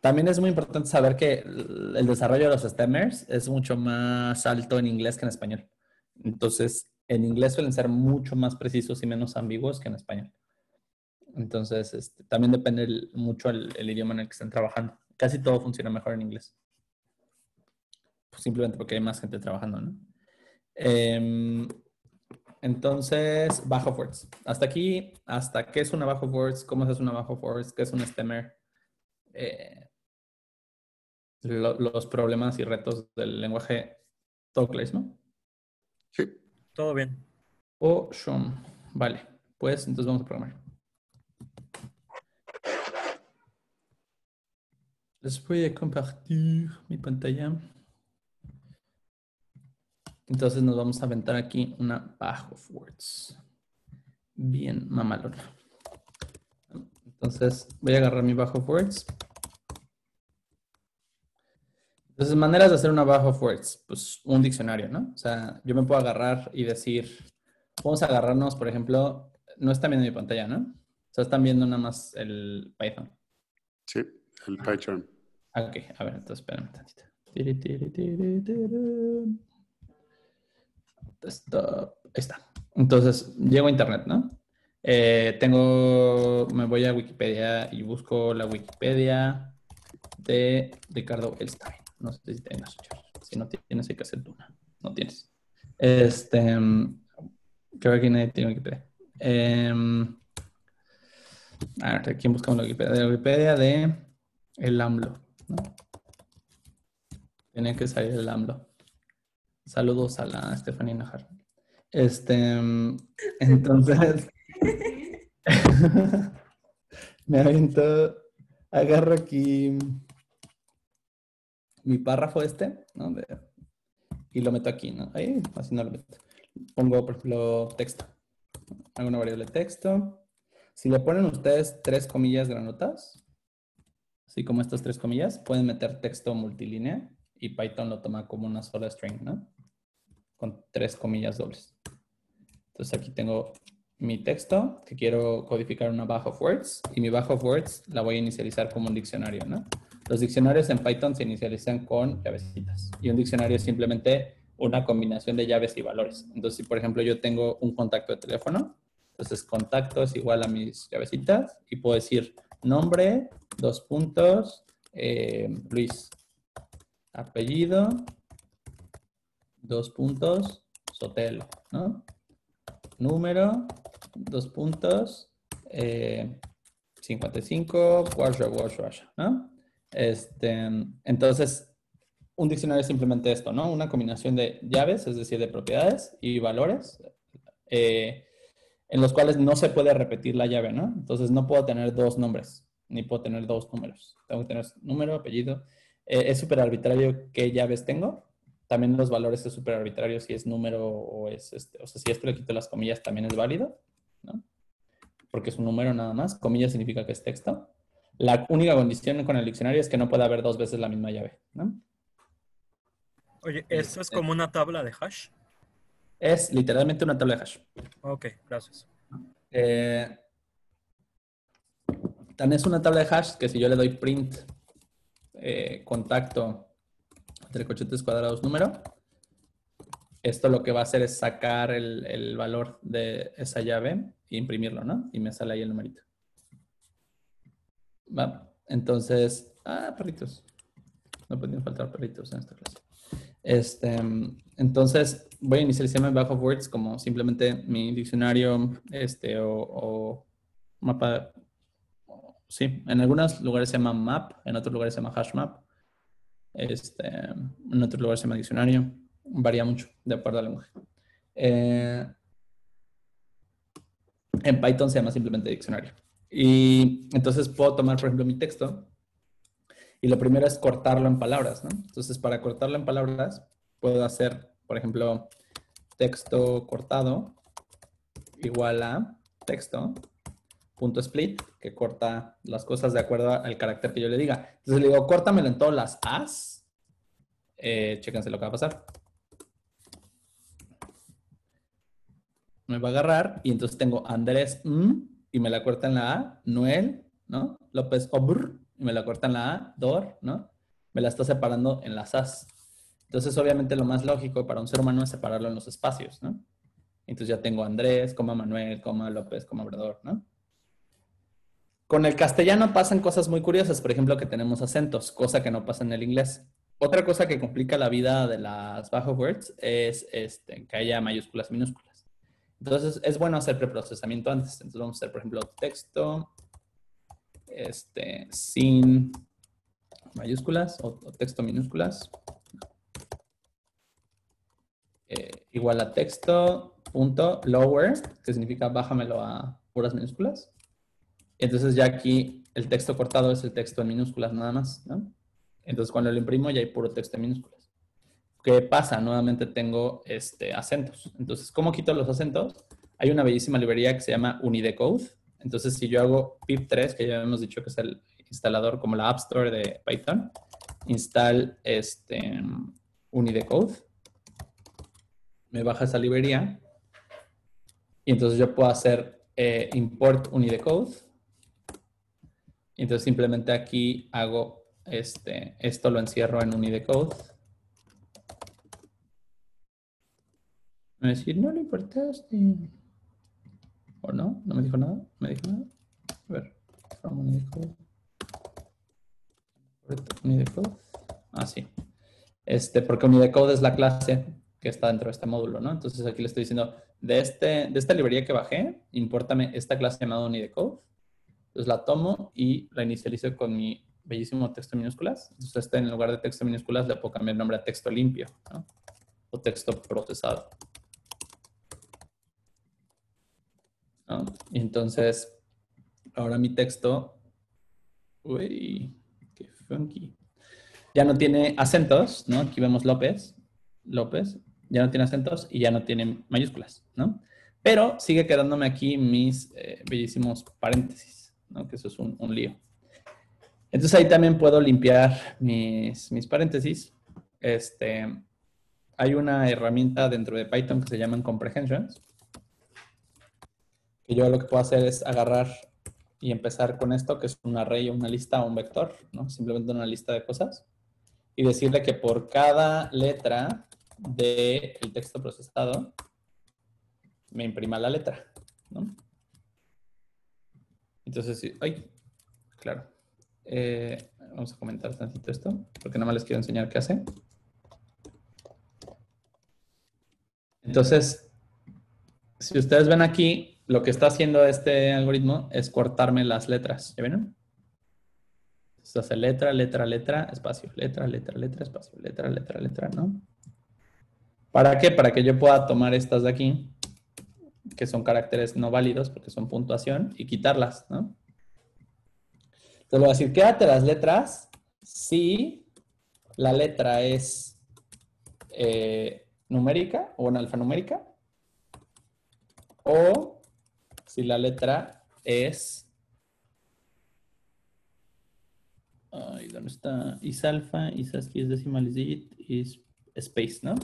También es muy importante saber que el desarrollo de los stemmers es mucho más alto en inglés que en español. Entonces, en inglés suelen ser mucho más precisos y menos ambiguos que en español. Entonces, también depende mucho el idioma en el que estén trabajando. Casi todo funciona mejor en inglés. Pues simplemente porque hay más gente trabajando, ¿no? Entonces, bajo of words. Hasta aquí, hasta qué es una bajo of words, cómo se hace una bajo of words, qué es un stemmer. Los problemas y retos del lenguaje Talkless, ¿no? Sí. Todo bien. O Shum. Vale, pues entonces vamos a programar. Les voy a compartir mi pantalla. Entonces nos vamos a aventar aquí una bag of words. Bien, mamalón. Entonces voy a agarrar mi bag of words. Entonces, maneras de hacer una bag of words. Pues un diccionario, ¿no? O sea, yo me puedo agarrar y decir, vamos a agarrarnos, por ejemplo, no están viendo mi pantalla, ¿no? O sea, están viendo nada más el Python. Sí, el PyCharm. Ok, a ver, entonces espérame tantito. Stop. Ahí está. Entonces, llego a internet, ¿no? Me voy a Wikipedia y busco la Wikipedia de Ricardo Elstein. No sé si tengas, si no tienes, hay que hacer una. No tienes. Creo que aquí nadie tiene Wikipedia. A ver, ¿de quién buscamos la Wikipedia? De la Wikipedia de el AMLO, ¿no? Tenía que salir el AMLO. Saludos a la Estefanía Najar. Entonces, me aviento, agarro aquí mi párrafo ¿no? Y lo meto aquí, ¿no? Ahí, así no lo meto. Pongo, por ejemplo, texto. Hago una variable texto. Si le ponen ustedes 3 comillas granotas, así como estas 3 comillas, pueden meter texto multilínea y Python lo toma como una sola string, ¿no? Con 3 comillas dobles. Entonces aquí tengo mi texto que quiero codificar una bag of words y mi bag of words la voy a inicializar como un diccionario, ¿no? Los diccionarios en Python se inicializan con llavecitas y un diccionario es simplemente una combinación de llaves y valores. Entonces, si por ejemplo yo tengo un contacto de teléfono, entonces contacto es igual a mis llavecitas y puedo decir nombre, 2 puntos, Luis, apellido, 2 puntos, Sotelo, ¿no? Número, 2 puntos, 55, ¿no? Entonces, un diccionario es simplemente esto, ¿no? Una combinación de llaves, es decir, de propiedades y valores, en los cuales no se puede repetir la llave, ¿no? Entonces, no puedo tener 2 nombres, ni puedo tener 2 números. Tengo que tener número, apellido. Es súper arbitrario qué llaves tengo. También los valores es súper arbitrario si es número o es o sea, si esto le quito las comillas también es válido, ¿no? Porque es un número nada más. Comillas significa que es texto. La única condición con el diccionario es que no puede haber 2 veces la misma llave, ¿no? Oye, ¿esto es como una tabla de hash? Es literalmente una tabla de hash. Ok, gracias. Tan es una tabla de hash que si yo le doy print contacto entre cochetes cuadrados número, esto lo que va a hacer es sacar el valor de esa llave e imprimirlo, ¿no? Y me sale ahí el numerito. ¿Va? Entonces, perritos. No podían faltar perritos en esta clase. Entonces, voy a inicializar mi bag of words como simplemente mi diccionario, o mapa. Sí, en algunos lugares se llama map, en otros lugares se llama hash map. En otros lugares se llama diccionario. Varía mucho de acuerdo al lenguaje. En Python se llama simplemente diccionario. Y entonces puedo tomar, por ejemplo, mi texto y lo primero es cortarlo en palabras, ¿no? Entonces, para cortarlo en palabras, puedo hacer, por ejemplo, texto cortado igual a texto.split, que corta las cosas de acuerdo al carácter que yo le diga. Entonces le digo, córtamelo en todas las As. Chéquense lo que va a pasar. Me va a agarrar y entonces tengo Andrés y me la corta en la A, Noel, ¿no? López Obr, y me la corta en la A, Dor, ¿no? Me la está separando en las As. Entonces, obviamente, lo más lógico para un ser humano es separarlo en los espacios, ¿no? Entonces ya tengo Andrés, Manuel, López, Obrador, ¿no? Con el castellano pasan cosas muy curiosas, por ejemplo, que tenemos acentos, cosa que no pasa en el inglés. Otra cosa que complica la vida de las bajo words es que haya mayúsculas y minúsculas. Entonces, es bueno hacer preprocesamiento antes. Entonces, vamos a hacer, por ejemplo, texto sin mayúsculas o texto minúsculas. Igual a texto.lower, que significa bájamelo a puras minúsculas. Entonces, ya aquí el texto cortado es el texto en minúsculas nada más, ¿no? Entonces, cuando lo imprimo, ya hay puro texto en minúsculas. ¿Qué pasa? Nuevamente tengo acentos. Entonces, ¿cómo quito los acentos? Hay una bellísima librería que se llama Unidecode. Entonces, si yo hago pip3, que ya hemos dicho que es el instalador como la App Store de Python, install Unidecode, me baja esa librería y entonces yo puedo hacer import Unidecode. Y entonces simplemente aquí hago esto lo encierro en Unidecode. Me va a decir, no le importaste. ¿O no? ¿No me dijo nada? ¿Me dijo nada? A ver, from Unidecode. Unidecode. Ah, sí. Porque Unidecode es la clase que está dentro de este módulo, ¿no? Entonces aquí le estoy diciendo, de esta librería que bajé, impórtame esta clase llamada Unidecode. Entonces la tomo y la inicializo con mi bellísimo texto en minúsculas. Entonces en lugar de texto en minúsculas le puedo cambiar el nombre a texto limpio, ¿no? O texto procesado, ¿no? Y entonces ahora mi texto, uy, qué funky, ya no tiene acentos, ¿no? Aquí vemos López, ya no tiene acentos y ya no tiene mayúsculas, ¿no? Pero sigue quedándome aquí mis bellísimos paréntesis, ¿no? Que eso es un lío. Entonces ahí también puedo limpiar mis paréntesis. Hay una herramienta dentro de Python que se llaman comprehensions. Que yo lo que puedo hacer es agarrar y empezar con esto, que es un array, una lista o un vector, ¿no? Simplemente una lista de cosas. Y decirle que por cada letra del texto procesado me imprima la letra, ¿no? Entonces, sí, ay, claro. Vamos a comentar tantito esto, porque nada más les quiero enseñar qué hace. Entonces, si ustedes ven aquí, lo que está haciendo este algoritmo es cortarme las letras. ¿Ya vieron? Entonces hace letra, letra, letra, espacio, letra, letra, letra, espacio, letra, letra, letra, ¿no? ¿Para qué? Para que yo pueda tomar estas de aquí, que son caracteres no válidos, porque son puntuación, y quitarlas, ¿no? Entonces le voy a decir, quédate las letras si la letra es numérica o en alfanumérica, o si la letra es... Ay, ¿dónde está? Is alfa, is ASCII, is decimal, is digit, is space, ¿no?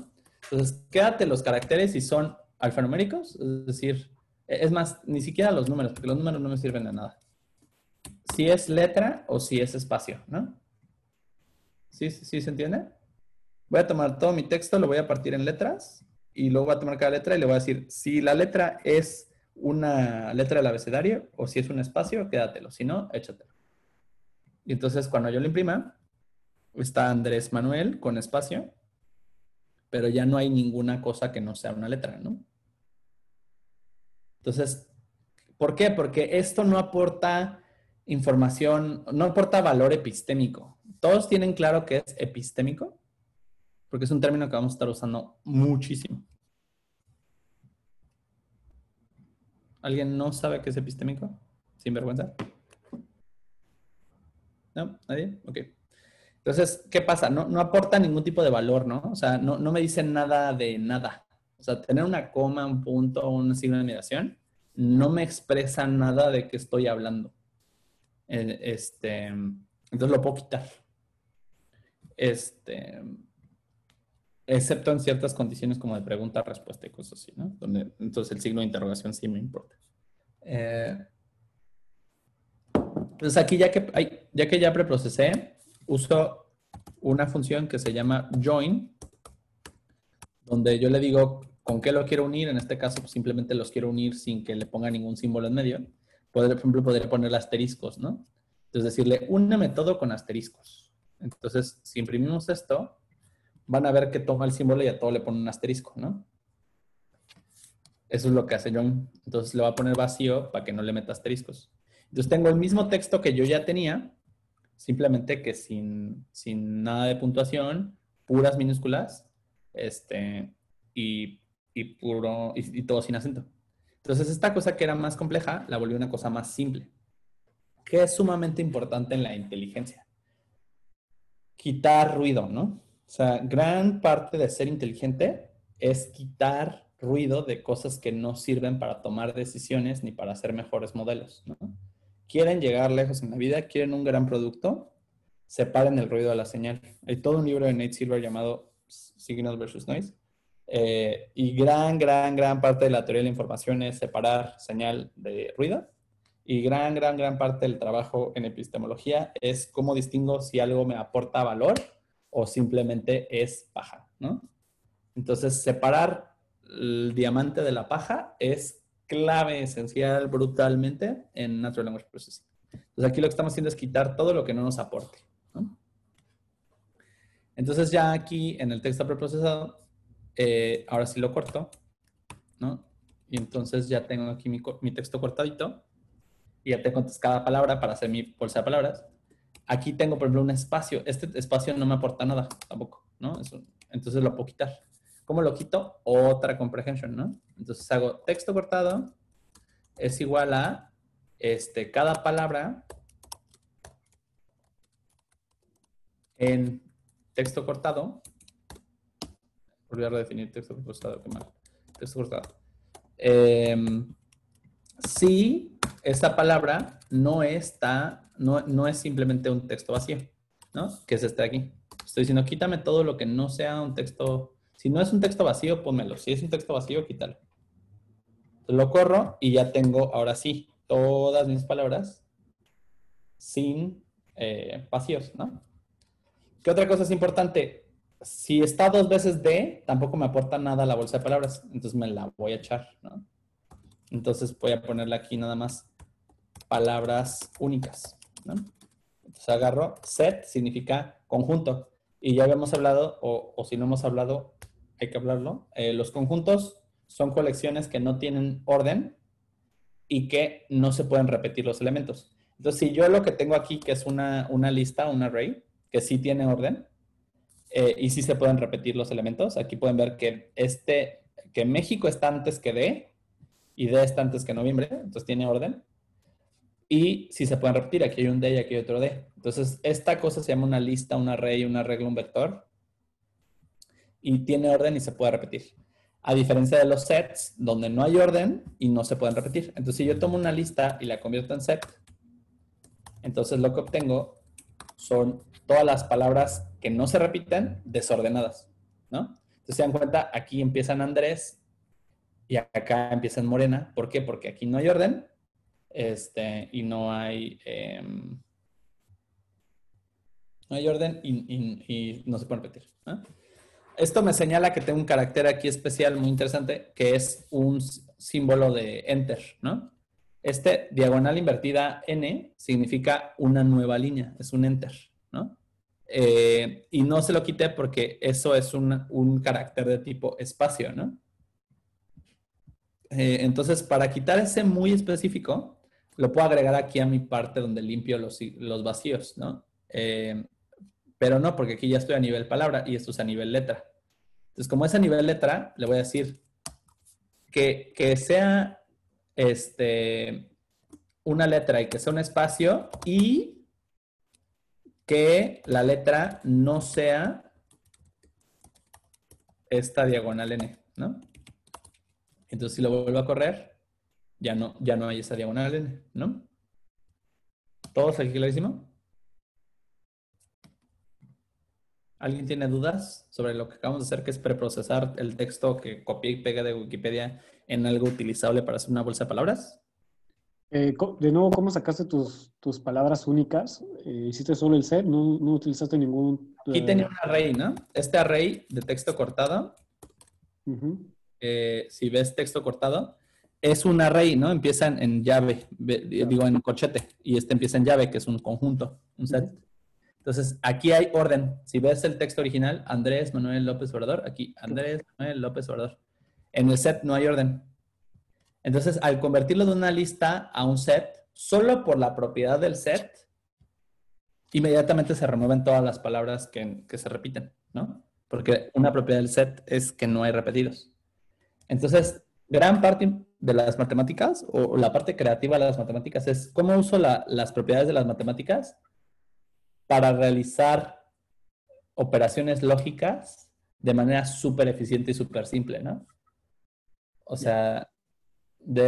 Entonces, quédate los caracteres si son alfanuméricos, es decir, es más, ni siquiera los números, porque los números no me sirven de nada. Si es letra o si es espacio, ¿no? ¿Sí se entiende? Voy a tomar todo mi texto, lo voy a partir en letras y luego voy a tomar cada letra y le voy a decir si la letra es una letra del abecedario o si es un espacio, quédatelo. Si no, échatelo. Y entonces cuando yo lo imprima, está Andrés Manuel con espacio, pero ya no hay ninguna cosa que no sea una letra, ¿no? Entonces, ¿por qué? Porque esto no aporta información, no aporta valor epistémico. ¿Todos tienen claro que es epistémico? Porque es un término que vamos a estar usando muchísimo. ¿Alguien no sabe qué es epistémico? ¿Sin vergüenza? ¿No? ¿Nadie? Ok. Entonces, ¿qué pasa? No aporta ningún tipo de valor, ¿no? O sea, no me dice nada de nada. O sea, tener una coma, un punto, un signo de admiración, no me expresa nada de qué estoy hablando. Entonces lo puedo quitar. Excepto en ciertas condiciones como de pregunta, respuesta y cosas así, ¿no? Entonces el signo de interrogación sí me importa. Entonces aquí ya que ya preprocesé, uso una función que se llama join, donde yo le digo con qué lo quiero unir. En este caso, pues, simplemente los quiero unir sin que le ponga ningún símbolo en medio. Por ejemplo, podría ponerle asteriscos, ¿no? Entonces decirle, úneme todo con asteriscos. Entonces, si imprimimos esto, van a ver que toma el símbolo y a todo le pone un asterisco, ¿no? Eso es lo que hace join. Entonces le va a poner vacío para que no le meta asteriscos. Entonces tengo el mismo texto que yo ya tenía, simplemente que sin nada de puntuación, puras minúsculas, y todo sin acento. Entonces esta cosa que era más compleja, la volví una cosa más simple, que es sumamente importante en la inteligencia. Quitar ruido, ¿no? O sea, gran parte de ser inteligente es quitar ruido de cosas que no sirven para tomar decisiones ni para hacer mejores modelos, ¿no? Quieren llegar lejos en la vida, quieren un gran producto, separen el ruido de la señal. Hay todo un libro de Nate Silver llamado Signal versus Noise. Y gran parte de la teoría de la información es separar señal de ruido. Y gran parte del trabajo en epistemología es cómo distingo si algo me aporta valor o simplemente es paja, ¿no? Entonces, separar el diamante de la paja es clave, esencial, brutalmente en Natural Language Processing. Entonces, aquí lo que estamos haciendo es quitar todo lo que no nos aporte, ¿no? Entonces, ya aquí en el texto preprocesado, ahora sí lo corto, ¿no? Y entonces ya tengo aquí mi texto cortadito. Y ya tengo cada palabra para hacer mi bolsa de palabras. Aquí tengo, por ejemplo, un espacio. Este espacio no me aporta nada tampoco, ¿no? Entonces lo puedo quitar. ¿Cómo lo quito? Otra comprehension, ¿no? Entonces hago texto cortado es igual a cada palabra en texto cortado. Volví a redefinir texto cortado, qué mal. Texto cortado. Si esa palabra no es simplemente un texto vacío, ¿no? Que es este de aquí. Estoy diciendo, quítame todo lo que no sea un texto. Si no es un texto vacío, pónmelo. Si es un texto vacío, quítalo. Entonces lo corro y ya tengo, ahora sí, todas mis palabras sin vacíos, ¿no? ¿Qué otra cosa es importante? Si está dos veces de, tampoco me aporta nada la bolsa de palabras. Entonces me la voy a echar, ¿no? Entonces voy a ponerle aquí nada más palabras únicas, ¿no? Entonces agarro, set significa conjunto. Y ya habíamos hablado, o si no hemos hablado, hay que hablarlo. Los conjuntos son colecciones que no tienen orden y que no se pueden repetir los elementos. Entonces, si yo lo que tengo aquí, que es una lista, un array, que sí tiene orden, y sí se pueden repetir los elementos, aquí pueden ver que que México está antes que D, y D está antes que noviembre, entonces tiene orden. Y si se pueden repetir, aquí hay un D y aquí hay otro D. Entonces, esta cosa se llama una lista, un array, una regla, un vector. Y tiene orden y se puede repetir. A diferencia de los sets, donde no hay orden y no se pueden repetir. Entonces, si yo tomo una lista y la convierto en set, entonces lo que obtengo son todas las palabras que no se repiten desordenadas, ¿no? Entonces, se dan cuenta, aquí empiezan Andrés y acá empiezan Morena. ¿Por qué? Porque aquí no hay orden. Y no hay orden y no se puede repetir, ¿no? Esto me señala que tengo un carácter aquí especial muy interesante, que es un símbolo de enter, ¿no? Diagonal invertida n significa una nueva línea, es un enter, ¿no? Y no se lo quité porque eso es un carácter de tipo espacio, ¿no? Entonces, para quitar ese muy específico, lo puedo agregar aquí a mi parte donde limpio los vacíos, ¿no? Pero no, porque aquí ya estoy a nivel palabra y esto es a nivel letra. Entonces, como es a nivel letra, le voy a decir que sea una letra y que sea un espacio y que la letra no sea esta diagonal n, ¿no? Entonces, si lo vuelvo a correr, ya no hay esa diagonal n, ¿no? ¿Todos aquí clarísimo? ¿Alguien tiene dudas sobre lo que acabamos de hacer, que es preprocesar el texto que copié y pegué de Wikipedia en algo utilizable para hacer una bolsa de palabras? De nuevo, ¿cómo sacaste tus palabras únicas? ¿Hiciste solo el set? ¿No utilizaste ningún...? Aquí tenía un array, ¿no? Este array de texto cortado, si ves texto cortado, es un array, ¿no? Empieza en llave, digo en corchete, y este empieza en llave, que es un conjunto, un set. Entonces, aquí hay orden. Si ves el texto original, Andrés Manuel López Obrador, aquí, Andrés Manuel López Obrador. En el set no hay orden. Entonces, al convertirlo de una lista a un set, solo por la propiedad del set, inmediatamente se remueven todas las palabras que se repiten, ¿no? Porque una propiedad del set es que no hay repetidos. Entonces, gran parte de las matemáticas, o la parte creativa de las matemáticas, es cómo uso las propiedades de las matemáticas para realizar operaciones lógicas de manera súper eficiente y súper simple, ¿no? O sea,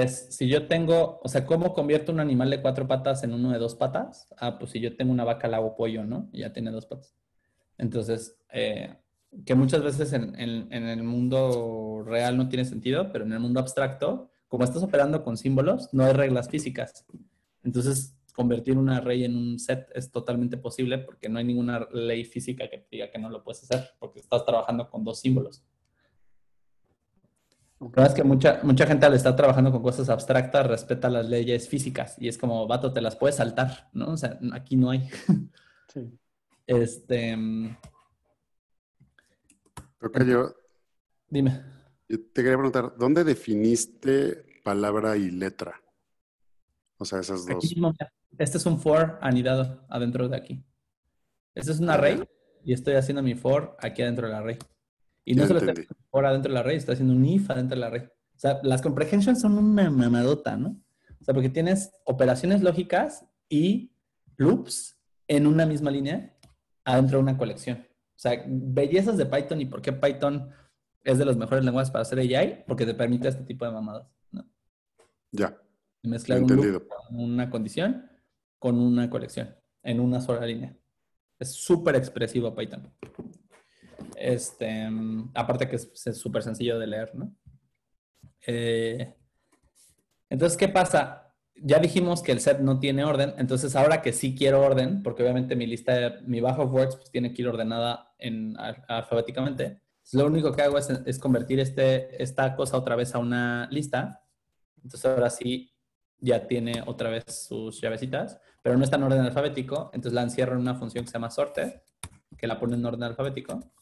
si yo tengo, o sea, ¿cómo convierto un animal de 4 patas en uno de 2 patas? Ah, pues si yo tengo una vaca, la hago pollo, ¿no? Y ya tiene 2 patas. Entonces, que muchas veces en el mundo real no tiene sentido, pero en el mundo abstracto, como estás operando con símbolos, no hay reglas físicas. Entonces, convertir un array en un set es totalmente posible porque no hay ninguna ley física que te diga que no lo puedes hacer, porque estás trabajando con 2 símbolos. La verdad es que mucha gente al estar trabajando con cosas abstractas respeta las leyes físicas y es como, vato, te las puedes saltar, ¿no? O sea, aquí no hay. Sí. Tocayo, Dime. yo te quería preguntar, ¿dónde definiste palabra y letra? O sea, esas dos. Aquí mismo, este es un for anidado adentro de aquí. Este es un array y estoy haciendo mi for aquí adentro del array. Y no Ya solo estoy entendí. haciendo for adentro del array, estoy haciendo un if adentro del array. O sea, las comprehensions son una mamadota, ¿no? O sea, porque tienes operaciones lógicas y loops en una misma línea adentro de una colección. O sea, bellezas de Python y por qué Python es de los mejores lenguajes para hacer AI, porque te permite este tipo de mamadas, ¿no? Ya, Mezclar un loop con una condición con una colección en una sola línea. Es súper expresivo Python. Aparte que es súper sencillo de leer, ¿no? Entonces, ¿qué pasa? Ya dijimos que el set no tiene orden, entonces ahora que sí quiero orden, porque obviamente mi buffer of words pues, tiene que ir ordenada alfabéticamente, lo único que hago es convertir esta cosa otra vez a una lista. Entonces ahora sí ya tiene otra vez sus llavecitas, pero no está en orden alfabético, entonces la encierro en una función que se llama sorted, que la pone en orden alfabético.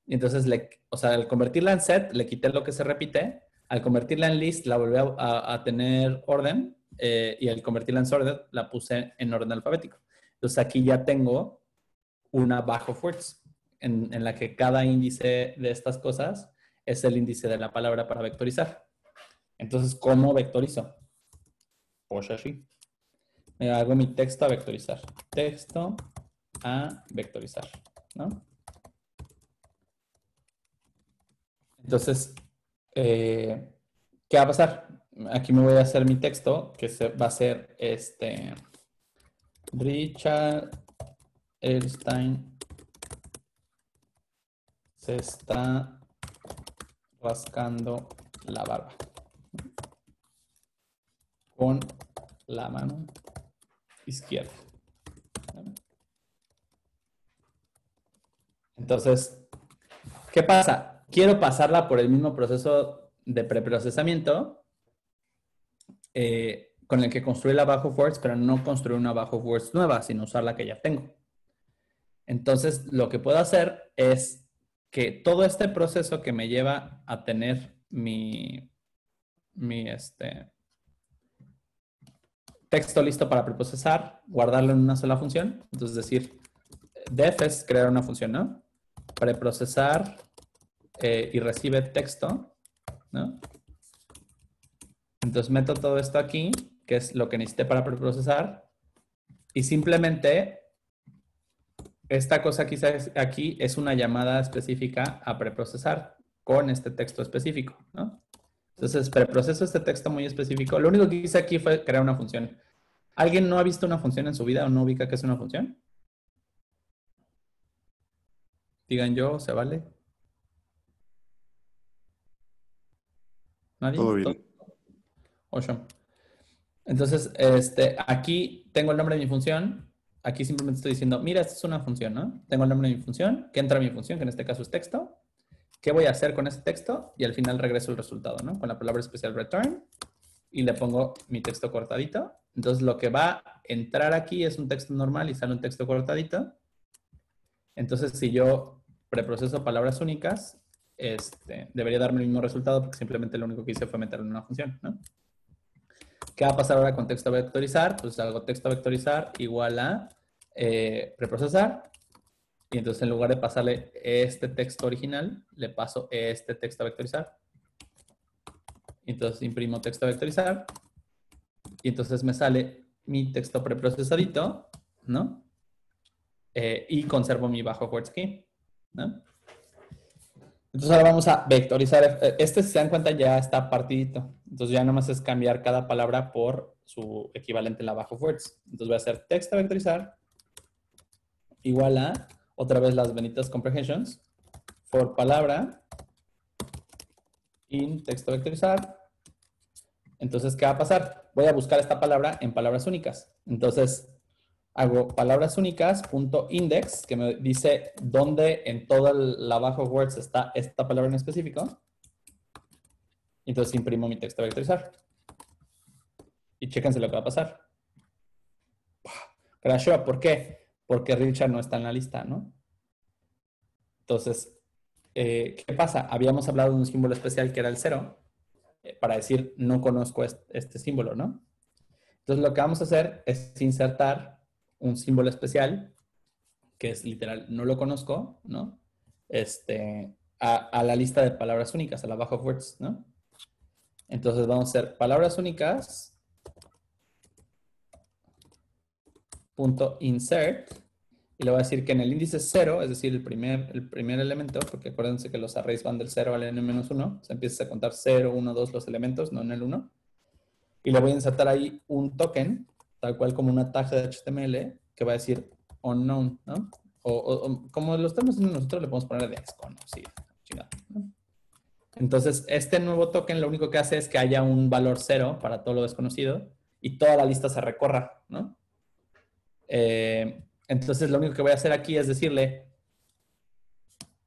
Y entonces, o sea, al convertirla en set, le quité lo que se repite. Al convertirla en list, la volví a tener orden. Y al convertirla en sorted, la puse en orden alfabético. Entonces, aquí ya tengo una bag of words en la que cada índice de estas cosas es el índice de la palabra para vectorizar. Entonces, ¿cómo vectorizo? Pues así. Hago mi texto a vectorizar. Texto a vectorizar, ¿no? Entonces, ¿qué va a pasar? Aquí me voy a hacer mi texto, que va a ser Richard Edelstein se está rascando la barba con la mano izquierda. Entonces, ¿qué pasa? Quiero pasarla por el mismo proceso de preprocesamiento con el que construí la bag of words, pero no construir una bag of words nueva, sino usar la que ya tengo. Entonces, lo que puedo hacer es que todo este proceso que me lleva a tener mi texto listo para preprocesar, guardarlo en una sola función. Entonces, decir, def es crear una función, ¿no? Preprocesar y recibe texto, ¿no? Entonces meto todo esto aquí, que es lo que necesité para preprocesar. Y simplemente esta cosa que hice aquí es una llamada específica a preprocesar con este texto específico, ¿no? Entonces preproceso este texto muy específico. Lo único que hice aquí fue crear una función. ¿Alguien no ha visto una función en su vida o no ubica qué es una función? Digan yo, ¿se vale? ¿Nadie? Todo bien. Ocean. Entonces, aquí tengo el nombre de mi función. Aquí simplemente estoy diciendo, mira, esta es una función, ¿no? Tengo el nombre de mi función, que entra a mi función, que en este caso es texto. ¿Qué voy a hacer con ese texto? Y al final regreso el resultado, ¿no? Con la palabra especial return. Y le pongo mi texto cortadito. Entonces, lo que va a entrar aquí es un texto normal y sale un texto cortadito. Entonces, si yo preproceso palabras únicas, debería darme el mismo resultado porque simplemente lo único que hice fue meterlo en una función, ¿no? ¿Qué va a pasar ahora con texto vectorizar? Pues hago texto vectorizar igual a preprocesar. Y entonces en lugar de pasarle este texto original, le paso este texto a vectorizar. Y entonces imprimo texto a vectorizar. Y entonces me sale mi texto preprocesadito, ¿no? Y conservo mi bajo words aquí, ¿no? Entonces ahora vamos a vectorizar. Si se dan cuenta, ya está partidito. Entonces ya nada más es cambiar cada palabra por su equivalente en la bajo words. Entonces voy a hacer texto a vectorizar igual a, otra vez las benditas comprehensions, for palabra in texto a vectorizar. Entonces, ¿qué va a pasar? Voy a buscar esta palabra en palabras únicas. Entonces, hago palabras únicas.index, que me dice dónde en toda la bajo words está esta palabra en específico. Entonces imprimo mi texto a vectorizar. Y chéquense lo que va a pasar. Crashó, ¿por qué? Porque Richard no está en la lista, ¿no? Entonces, ¿qué pasa? Habíamos hablado de un símbolo especial que era el 0, para decir no conozco este símbolo, ¿no? Entonces lo que vamos a hacer es insertar un símbolo especial, que es literal, no lo conozco, ¿no? A la lista de palabras únicas, a la bajo words, ¿no? Entonces vamos a hacer palabras únicas punto insert y le voy a decir que en el índice 0, es decir, el primer elemento, porque acuérdense que los arrays van del 0 al n-1, se empieza a contar 0, 1, 2 los elementos, no en el 1. Y le voy a insertar ahí un token, tal cual como una tag de HTML, que va a decir unknown, ¿no? O como lo estamos haciendo nosotros, le podemos poner desconocido, chingado, ¿no? Entonces, este nuevo token lo único que hace es que haya un valor 0 para todo lo desconocido y toda la lista se recorra, ¿no? Entonces, lo único que voy a hacer aquí es decirle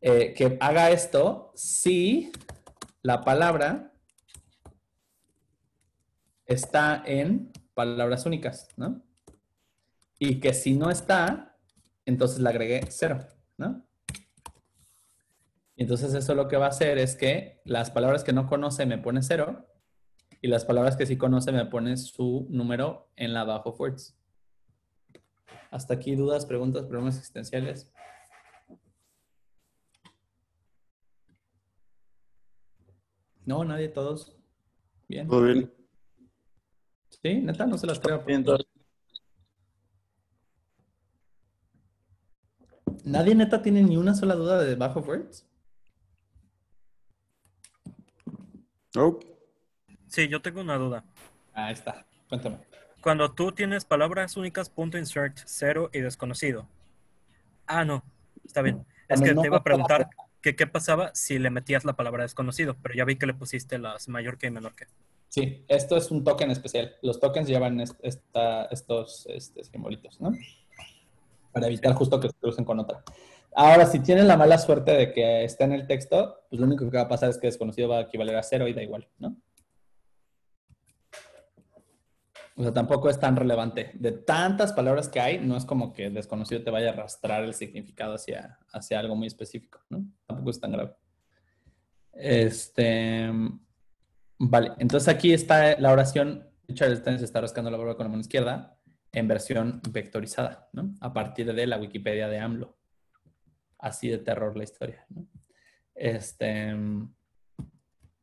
que haga esto si la palabra está en palabras únicas, ¿no? Y que si no está, entonces le agregué 0, ¿no? Y entonces eso lo que va a hacer es que las palabras que no conoce me pone 0 y las palabras que sí conoce me pone su número en la bajo words. Hasta aquí dudas, preguntas, problemas existenciales. No, nadie, todos. Bien. Todo bien. Sí, neta, no se las creo. ¿Nadie neta tiene ni una sola duda de bajo words? Oh, Sí, yo tengo una duda. Ahí está, cuéntame. Cuando tú tienes palabras únicas, punto insert, 0 y desconocido. Ah, no, está bien. Es Cuando que no te iba a está la preguntar que qué pasaba si le metías la palabra desconocido, pero ya vi que le pusiste las mayor que y menor que. Sí, esto es un token especial. Los tokens llevan estos simbolitos, ¿no? Para evitar justo que se crucen con otra. Ahora, si tienen la mala suerte de que está en el texto, pues lo único que va a pasar es que desconocido va a equivaler a 0 y da igual, ¿no? O sea, tampoco es tan relevante. De tantas palabras que hay, no es como que desconocido te vaya a arrastrar el significado hacia algo muy específico, ¿no? Tampoco es tan grave. Vale, entonces aquí está la oración. Charles Dickens se está rascando la barba con la mano izquierda en versión vectorizada, ¿no? A partir de la Wikipedia de AMLO. Así de terror la historia, ¿no?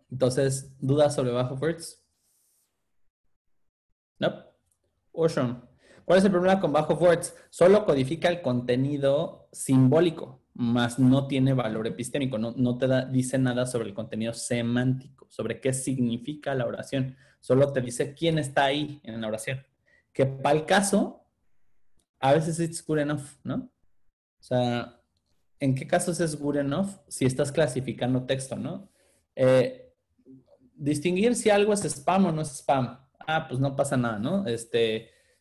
Entonces, ¿dudas sobre bajo words? No. Ocean. ¿Cuál es el problema con Bajov Words? Solo codifica el contenido simbólico, más no tiene valor epistémico. No te dice nada sobre el contenido semántico, sobre qué significa la oración. Solo te dice quién está ahí en la oración. Que para el caso, a veces it's good enough, ¿no? O sea, ¿en qué casos es good enough? Si estás clasificando texto, ¿no? Distinguir si algo es spam o no es spam. Pues no pasa nada, ¿no?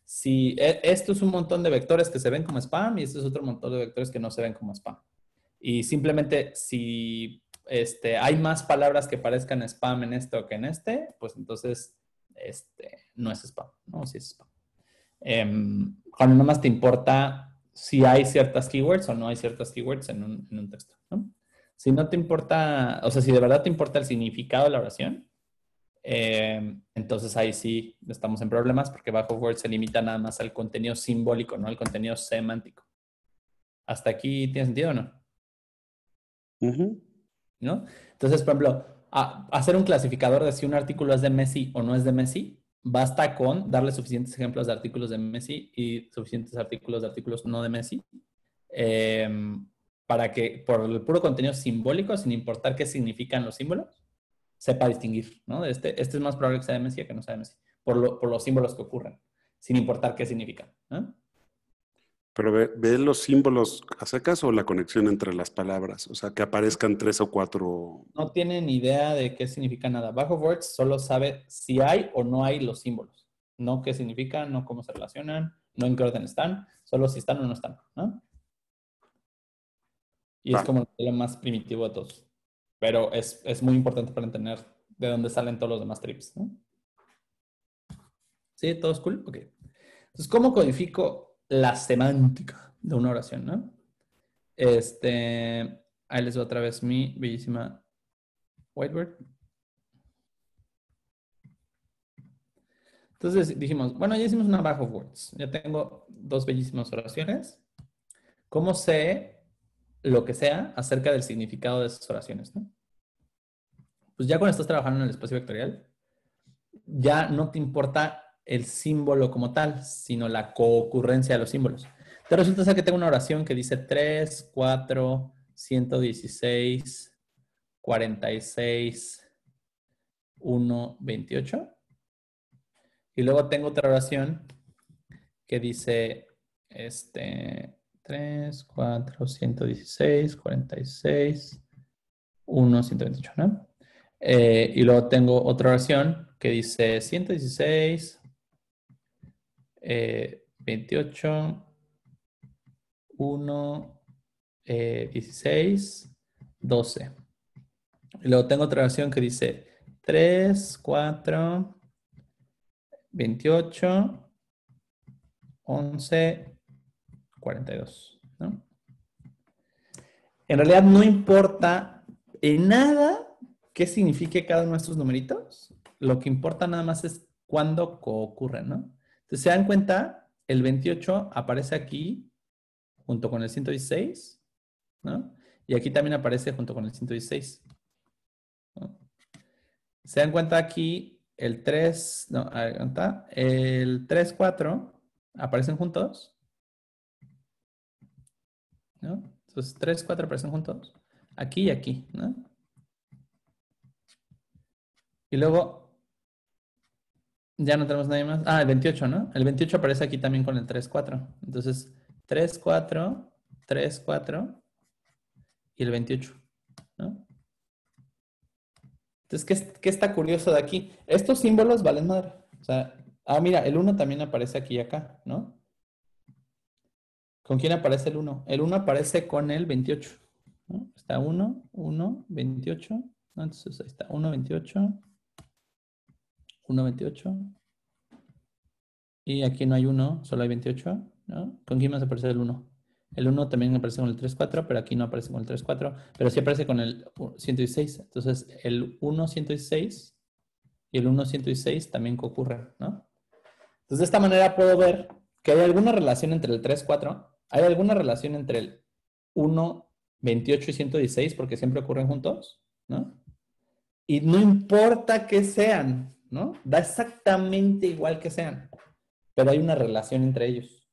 Si esto es un montón de vectores que se ven como spam y esto es otro montón de vectores que no se ven como spam. Y simplemente si hay más palabras que parezcan spam en esto que en pues entonces no es spam, ¿no? Si es spam. Cuando nada más te importa si hay ciertas keywords o no hay ciertas keywords en un texto, ¿no? Si no te importa, o sea, si de verdad te importa el significado de la oración, entonces ahí sí estamos en problemas porque Bajov Word se limita nada más al contenido simbólico, no al contenido semántico. ¿Hasta aquí tiene sentido o no? ¿No? Entonces, por ejemplo, hacer un clasificador de si un artículo es de Messi o no es de Messi, basta con darle suficientes ejemplos de artículos de Messi y suficientes artículos de artículos no de Messi, para que por el puro contenido simbólico, sin importar qué significan los símbolos, sepa distinguir, ¿no? Este es más probable que sea de Messi que no sea de Messi, por los símbolos que ocurren, sin importar qué significan, ¿no? Pero ve los símbolos a secas o la conexión entre las palabras, o sea, que aparezcan 3 o 4. No tiene ni idea de qué significa nada. Bajov Words solo sabe si hay o no hay los símbolos. No qué significan, no cómo se relacionan, no en qué orden están, solo si están o no están, ¿no? Y es como el modelo más primitivo de todos. Pero es muy importante para entender de dónde salen todos los demás trips, ¿no? ¿Sí? ¿Todo es cool? Ok. Entonces, ¿cómo codifico la semántica de una oración, no? Ahí les doy otra vez mi bellísima whiteboard. Entonces dijimos, bueno, ya hicimos una Bajov Words. Ya tengo 2 bellísimas oraciones. ¿Cómo sé lo que sea acerca del significado de esas oraciones, no? Pues ya cuando estás trabajando en el espacio vectorial, ya no te importa el símbolo como tal, sino la coocurrencia de los símbolos. Te resulta ser que tengo una oración que dice 3, 4, 116, 46, 1, 28. Y luego tengo otra oración que dice 3, 4, 116, 46, 1, 128, ¿no? Y luego tengo otra oración que dice 116, 28, 1, 16, 12. Y luego tengo otra oración que dice 3, 4, 28, 11, 42, ¿no? En realidad no importa en nada qué signifique cada uno de estos numeritos. Lo que importa nada más es cuándo ocurren, ¿no? Entonces, se dan cuenta, el 28 aparece aquí junto con el 116, ¿no? Y aquí también aparece junto con el 116, ¿no? Se dan cuenta aquí el 3, no, ahí está, el 3, 4 aparecen juntos, ¿no? Entonces 3, 4 aparecen juntos, aquí y aquí, ¿no? Y luego ya no tenemos nadie más. El 28, ¿no? El 28 aparece aquí también con el 3, 4. Entonces 3, 4, 3, 4 y el 28, ¿no? Entonces, ¿qué está curioso de aquí? Estos símbolos valen madre. O sea, mira, el 1 también aparece aquí y acá, ¿no? ¿Con quién aparece el 1? El 1 aparece con el 28, ¿no? Está 1, 1, 28. ¿No? Entonces ahí está 1, 28. 1, 28. Y aquí no hay 1, solo hay 28, ¿no? ¿Con quién más aparece el 1? El 1 también aparece con el 3, 4, pero aquí no aparece con el 3, 4, pero sí aparece con el 116. Entonces, el 1, 116 y el 1, 116 también concurren, ¿no? Entonces, de esta manera puedo ver que hay alguna relación entre el 3, 4, hay alguna relación entre el 1, 28 y 116, porque siempre ocurren juntos, ¿no? Y no importa qué sean, ¿no? Da exactamente igual que sean, pero hay una relación entre ellos.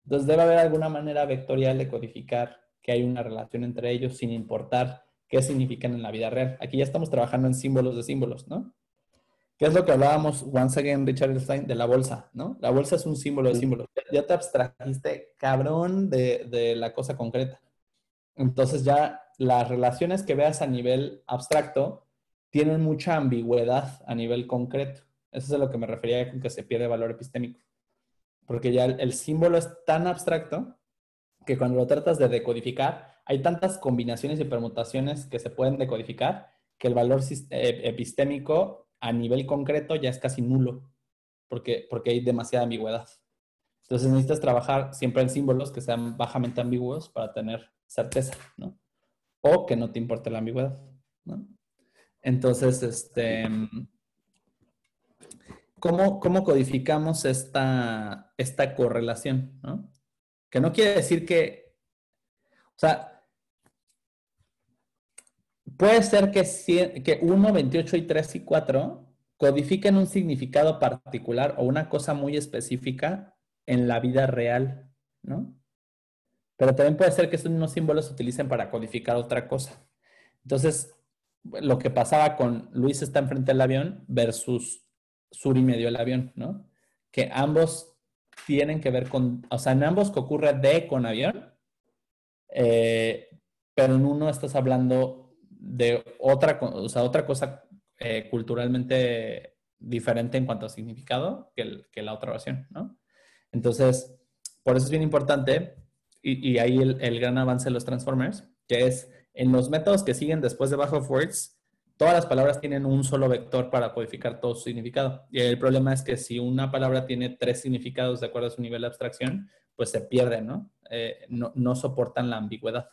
Entonces debe haber alguna manera vectorial de codificar que hay una relación entre ellos sin importar qué significan en la vida real. Aquí ya estamos trabajando en símbolos de símbolos, ¿no? ¿Qué es lo que hablábamos, once again, Richard Stein, de la bolsa, ¿no? La bolsa es un símbolo de símbolos. Ya te abstrajiste, cabrón, de la cosa concreta. Entonces ya las relaciones que veas a nivel abstracto tienen mucha ambigüedad a nivel concreto. Eso es a lo que me refería con que se pierde valor epistémico. Porque ya el símbolo es tan abstracto que cuando lo tratas de decodificar, hay tantas combinaciones y permutaciones que se pueden decodificar que el valor epistémico a nivel concreto ya es casi nulo, porque hay demasiada ambigüedad. Entonces necesitas trabajar siempre en símbolos que sean bajamente ambiguos para tener certeza, ¿no? O que no te importe la ambigüedad, ¿no? Entonces, ¿cómo codificamos esta correlación, ¿no? Que no quiere decir que, o sea, puede ser que 1, 28 y 3 y 4 codifiquen un significado particular o una cosa muy específica en la vida real, ¿no? Pero también puede ser que estos mismos símbolos se utilicen para codificar otra cosa. Entonces, lo que pasaba con Luis está enfrente del avión versus Suri me dio el avión, ¿no? Que ambos tienen que ver con, o sea, en ambos que ocurre de con avión, pero en uno estás hablando de otra cosa culturalmente diferente en cuanto a significado que la otra oración, ¿no? Entonces, por eso es bien importante, y ahí el gran avance de los Transformers, que es en los métodos que siguen después de Buffer of Words, todas las palabras tienen un solo vector para codificar todo su significado. Y el problema es que si una palabra tiene 3 significados de acuerdo a su nivel de abstracción, pues se pierden, ¿no? No soportan la ambigüedad.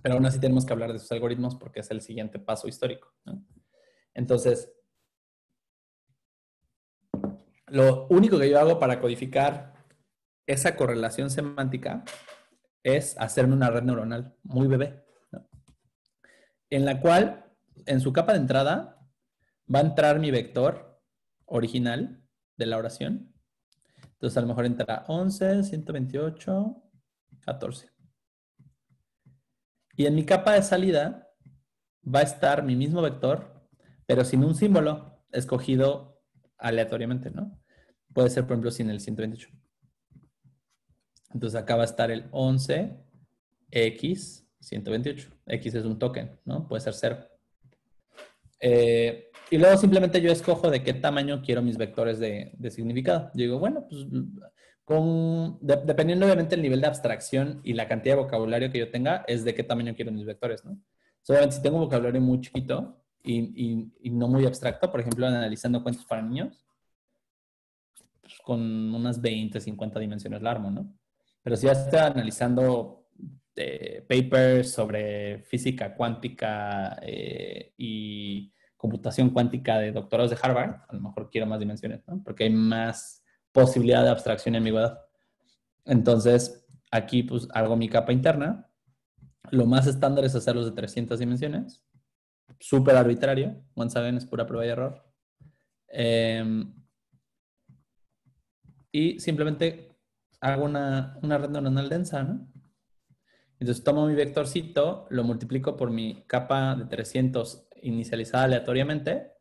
Pero aún así tenemos que hablar de sus algoritmos porque es el siguiente paso histórico, ¿no? Entonces, lo único que yo hago para codificar esa correlación semántica es hacerme una red neuronal muy bebé, ¿no? En la cual, en su capa de entrada, va a entrar mi vector original de la oración. Entonces, a lo mejor entrará 11, 128, 14. Y en mi capa de salida va a estar mi mismo vector, pero sin un símbolo escogido aleatoriamente, ¿no? Puede ser, por ejemplo, sin el 128. Entonces acá va a estar el 11x 128. X es un token, ¿no? Puede ser 0. Y luego simplemente yo escojo de qué tamaño quiero mis vectores de significado. Yo digo, bueno, pues dependiendo obviamente del nivel de abstracción y la cantidad de vocabulario que yo tenga, es de qué tamaño quiero mis vectores, ¿no? Obviamente si tengo un vocabulario muy chiquito y no muy abstracto, por ejemplo, analizando cuentos para niños, pues con unas 20, 50 dimensiones la armo, ¿no? Pero si ya estoy analizando papers sobre física cuántica y computación cuántica de doctorados de Harvard, a lo mejor quiero más dimensiones, ¿no? Porque hay más posibilidad de abstracción y ambigüedad. Entonces, aquí pues hago mi capa interna. Lo más estándar es hacerlos de 300 dimensiones. Súper arbitrario. Once again, es pura prueba y error. Y simplemente hago una red neuronal densa, ¿no? Entonces tomo mi vectorcito, lo multiplico por mi capa de 300 inicializada aleatoriamente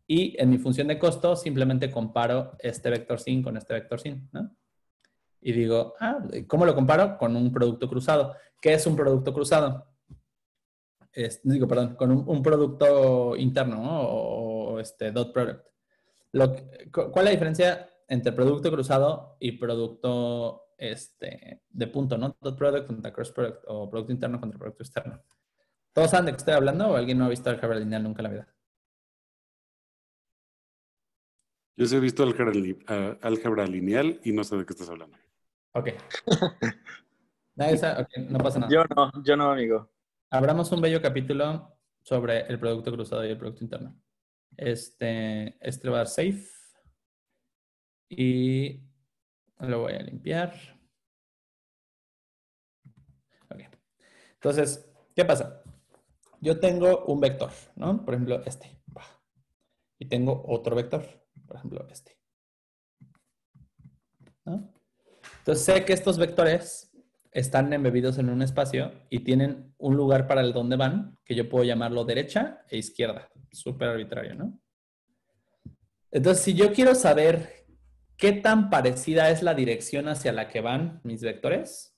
y en mi función de costo simplemente comparo este vector sin con este vector sin, ¿no? Y digo, ¿cómo lo comparo? Con un producto cruzado. ¿Qué es un producto cruzado? Con un producto interno, ¿no? O dot product. ¿Cuál es la diferencia entre producto cruzado y producto de punto, ¿no? Dot product contra cross product o producto interno contra producto externo? ¿Todos saben de qué estoy hablando o alguien no ha visto álgebra lineal nunca en la vida? Yo sí he visto álgebra lineal y no sé de qué estás hablando. Ok. Nadie sabe, okay, no pasa nada. Yo no, amigo. Abramos un bello capítulo sobre el producto cruzado y el producto interno. Va a dar safe. Y lo voy a limpiar. Ok. Entonces, ¿qué pasa? Yo tengo un vector, ¿no? Por ejemplo, y tengo otro vector, por ejemplo, este. ¿No? Entonces sé que estos vectores están embebidos en un espacio y tienen un lugar para el donde van, que yo puedo llamarlo derecha e izquierda. Súper arbitrario, ¿no? Entonces, si yo quiero saber qué tan parecida es la dirección hacia la que van mis vectores,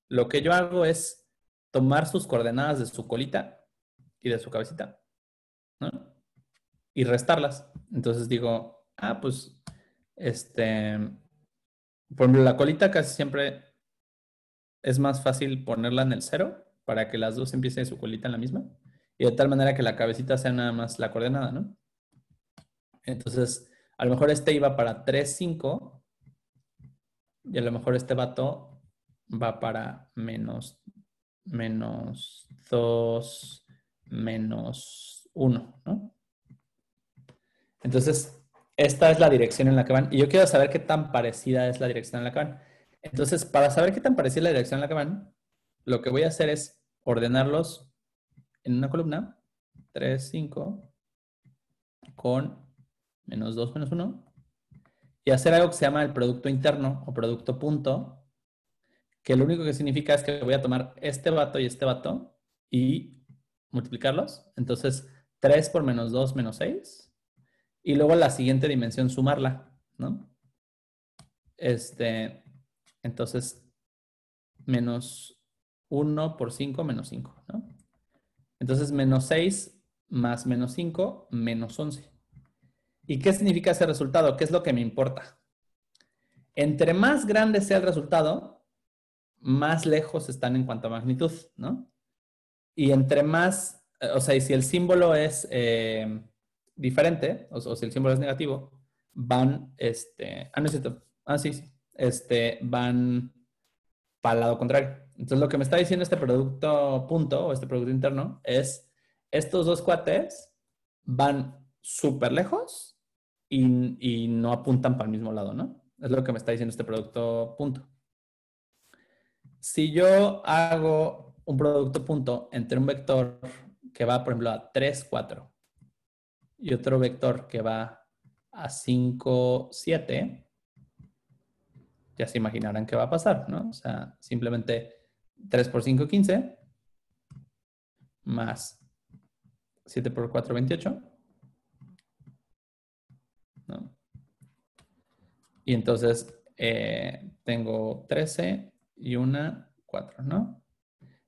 lo que yo hago es tomar sus coordenadas de su colita y de su cabecita, ¿no? Y restarlas. Entonces digo, pues, por ejemplo, la colita casi siempre es más fácil ponerla en el 0 para que las dos empiecen su colita en la misma y de tal manera que la cabecita sea nada más la coordenada, ¿no? Entonces, a lo mejor este iba para 3, 5 y a lo mejor este vato va para menos 2, menos 1, ¿no? Entonces, esta es la dirección en la que van. Y yo quiero saber qué tan parecida es la dirección en la que van. Entonces, para saber qué tan parecida es la dirección en la que van, lo que voy a hacer es ordenarlos en una columna, 3, 5, con menos 2, menos 1, y hacer algo que se llama el producto interno o producto punto, que lo único que significa es que voy a tomar este vato y multiplicarlos. Entonces, 3 por menos 2, menos 6. Y luego la siguiente dimensión sumarla, ¿no? Entonces, menos 1 por 5, menos 5, ¿no? Entonces, menos 6 más menos 5, menos 11. ¿Y qué significa ese resultado? ¿Qué es lo que me importa? Entre más grande sea el resultado, más lejos están en cuanto a magnitud, ¿no? Y entre más, o sea, y si el símbolo es diferente, o si el símbolo es negativo, van, no es cierto. Sí. Van para el lado contrario. Entonces, lo que me está diciendo este producto punto o este producto interno es, estos dos cuates van súper lejos y no apuntan para el mismo lado, ¿no? Es lo que me está diciendo este producto punto. Si yo hago un producto punto entre un vector que va, por ejemplo, a 3, 4 y otro vector que va a 5, 7, ya se imaginarán qué va a pasar, ¿no? O sea, simplemente 3 por 5, 15, más 7 por 4, 28, ¿no? Y entonces tengo 13 y 4, ¿no?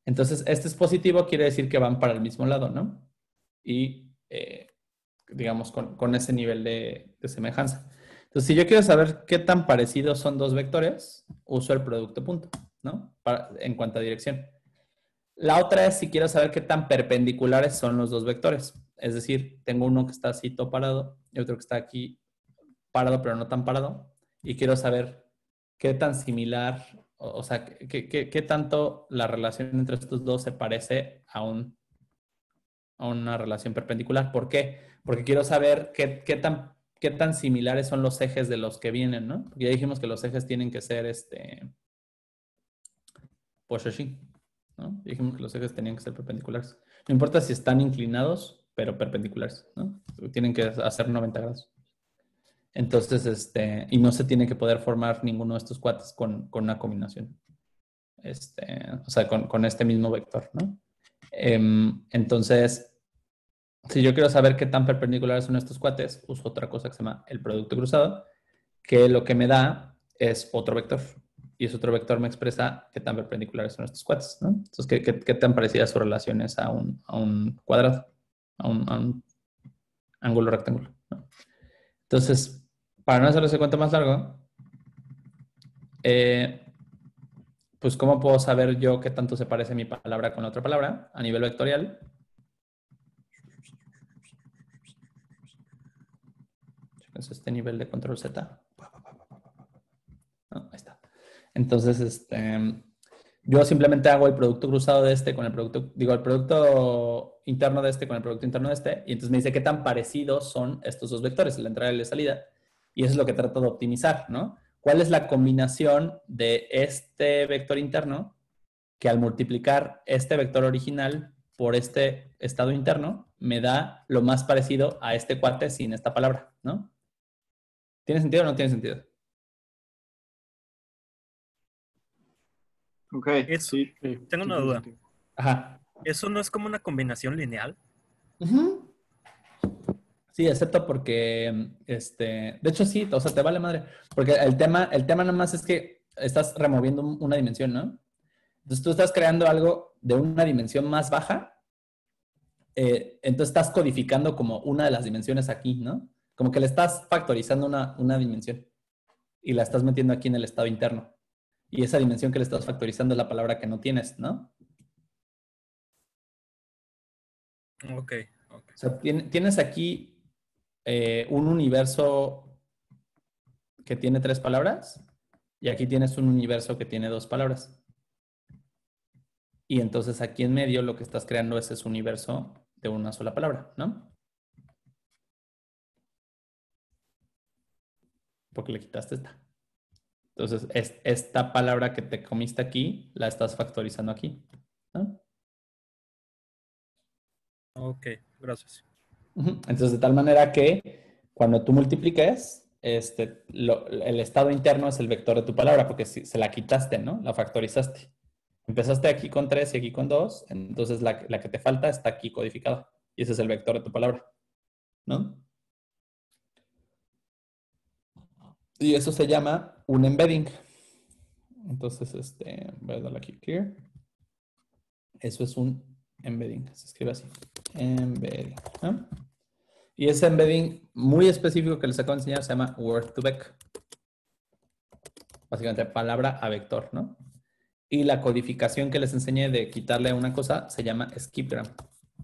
Entonces, este es positivo, quiere decir que van para el mismo lado, ¿no? Y, digamos, con ese nivel de semejanza. Entonces, si yo quiero saber qué tan parecidos son dos vectores, uso el producto punto, ¿no? En cuanto a dirección. La otra es si quiero saber qué tan perpendiculares son los dos vectores. Es decir, tengo uno que está así todo parado y otro que está aquí parado, pero no tan parado. Y quiero saber qué tan similar, o sea, qué tanto la relación entre estos dos se parece a una relación perpendicular. ¿Por qué? Porque quiero saber qué tan similares son los ejes de los que vienen, ¿no? Porque ya dijimos que los ejes tienen que ser pues así, ¿no? Dijimos que los ejes tenían que ser perpendiculares. No importa si están inclinados, pero perpendiculares, ¿no? Tienen que hacer 90 grados. Entonces, y no se tiene que poder formar ninguno de estos cuates con una combinación. O sea, con este mismo vector, ¿no? Entonces, si yo quiero saber qué tan perpendiculares son estos cuates, uso otra cosa que se llama el producto cruzado, que lo que me da es otro vector. Y ese otro vector me expresa qué tan perpendiculares son estos cuates, ¿no? Entonces, qué tan parecidas sus relaciones a un cuadrado, a un ángulo rectángulo, ¿no? Entonces, para no hacerlo ese cuento más largo, pues ¿cómo puedo saber yo qué tanto se parece mi palabra con la otra palabra a nivel vectorial? Chéquense este nivel de control Z. Ahí está. Entonces, yo simplemente hago el producto cruzado de este con el producto, el producto interno de este con el producto interno de este, y entonces me dice qué tan parecidos son estos dos vectores, la entrada y la salida, y eso es lo que trato de optimizar, ¿no? ¿Cuál es la combinación de este vector interno que al multiplicar este vector original por este estado interno me da lo más parecido a este cuate sin esta palabra, ¿no? ¿Tiene sentido o no tiene sentido? Ok, Eso. sí. Tengo Sí, una tiene duda. sentido. Ajá. ¿Eso no es como una combinación lineal? Ujú. Sí, excepto porque, de hecho sí, o sea, te vale madre. Porque el tema nada más es que estás removiendo una dimensión, ¿no? Entonces tú estás creando algo de una dimensión más baja, entonces estás codificando como una de las dimensiones aquí, ¿no? Como que le estás factorizando una dimensión y la estás metiendo aquí en el estado interno. Y esa dimensión que le estás factorizando es la palabra que no tienes, ¿no? Ok. O sea, tienes aquí un universo que tiene 3 palabras y aquí tienes un universo que tiene 2 palabras. Y entonces aquí en medio lo que estás creando es ese universo de una sola palabra, ¿no? Porque le quitaste esta. Entonces, esta palabra que te comiste aquí, la estás factorizando aquí, ¿no? Ok, gracias. Entonces, de tal manera que cuando tú multipliques, el estado interno es el vector de tu palabra, porque si, se la quitaste, ¿no? La factorizaste. Empezaste aquí con 3 y aquí con 2, entonces la que te falta está aquí codificada. Y ese es el vector de tu palabra, ¿no? Y eso se llama un embedding. Entonces, voy a darle aquí clear. Eso es un embedding. Se escribe así. Embedding, ¿no? Y ese embedding muy específico que les acabo de enseñar se llama word2vec. Básicamente palabra a vector, ¿no? Y la codificación que les enseñé de quitarle a una cosa se llama skipgram,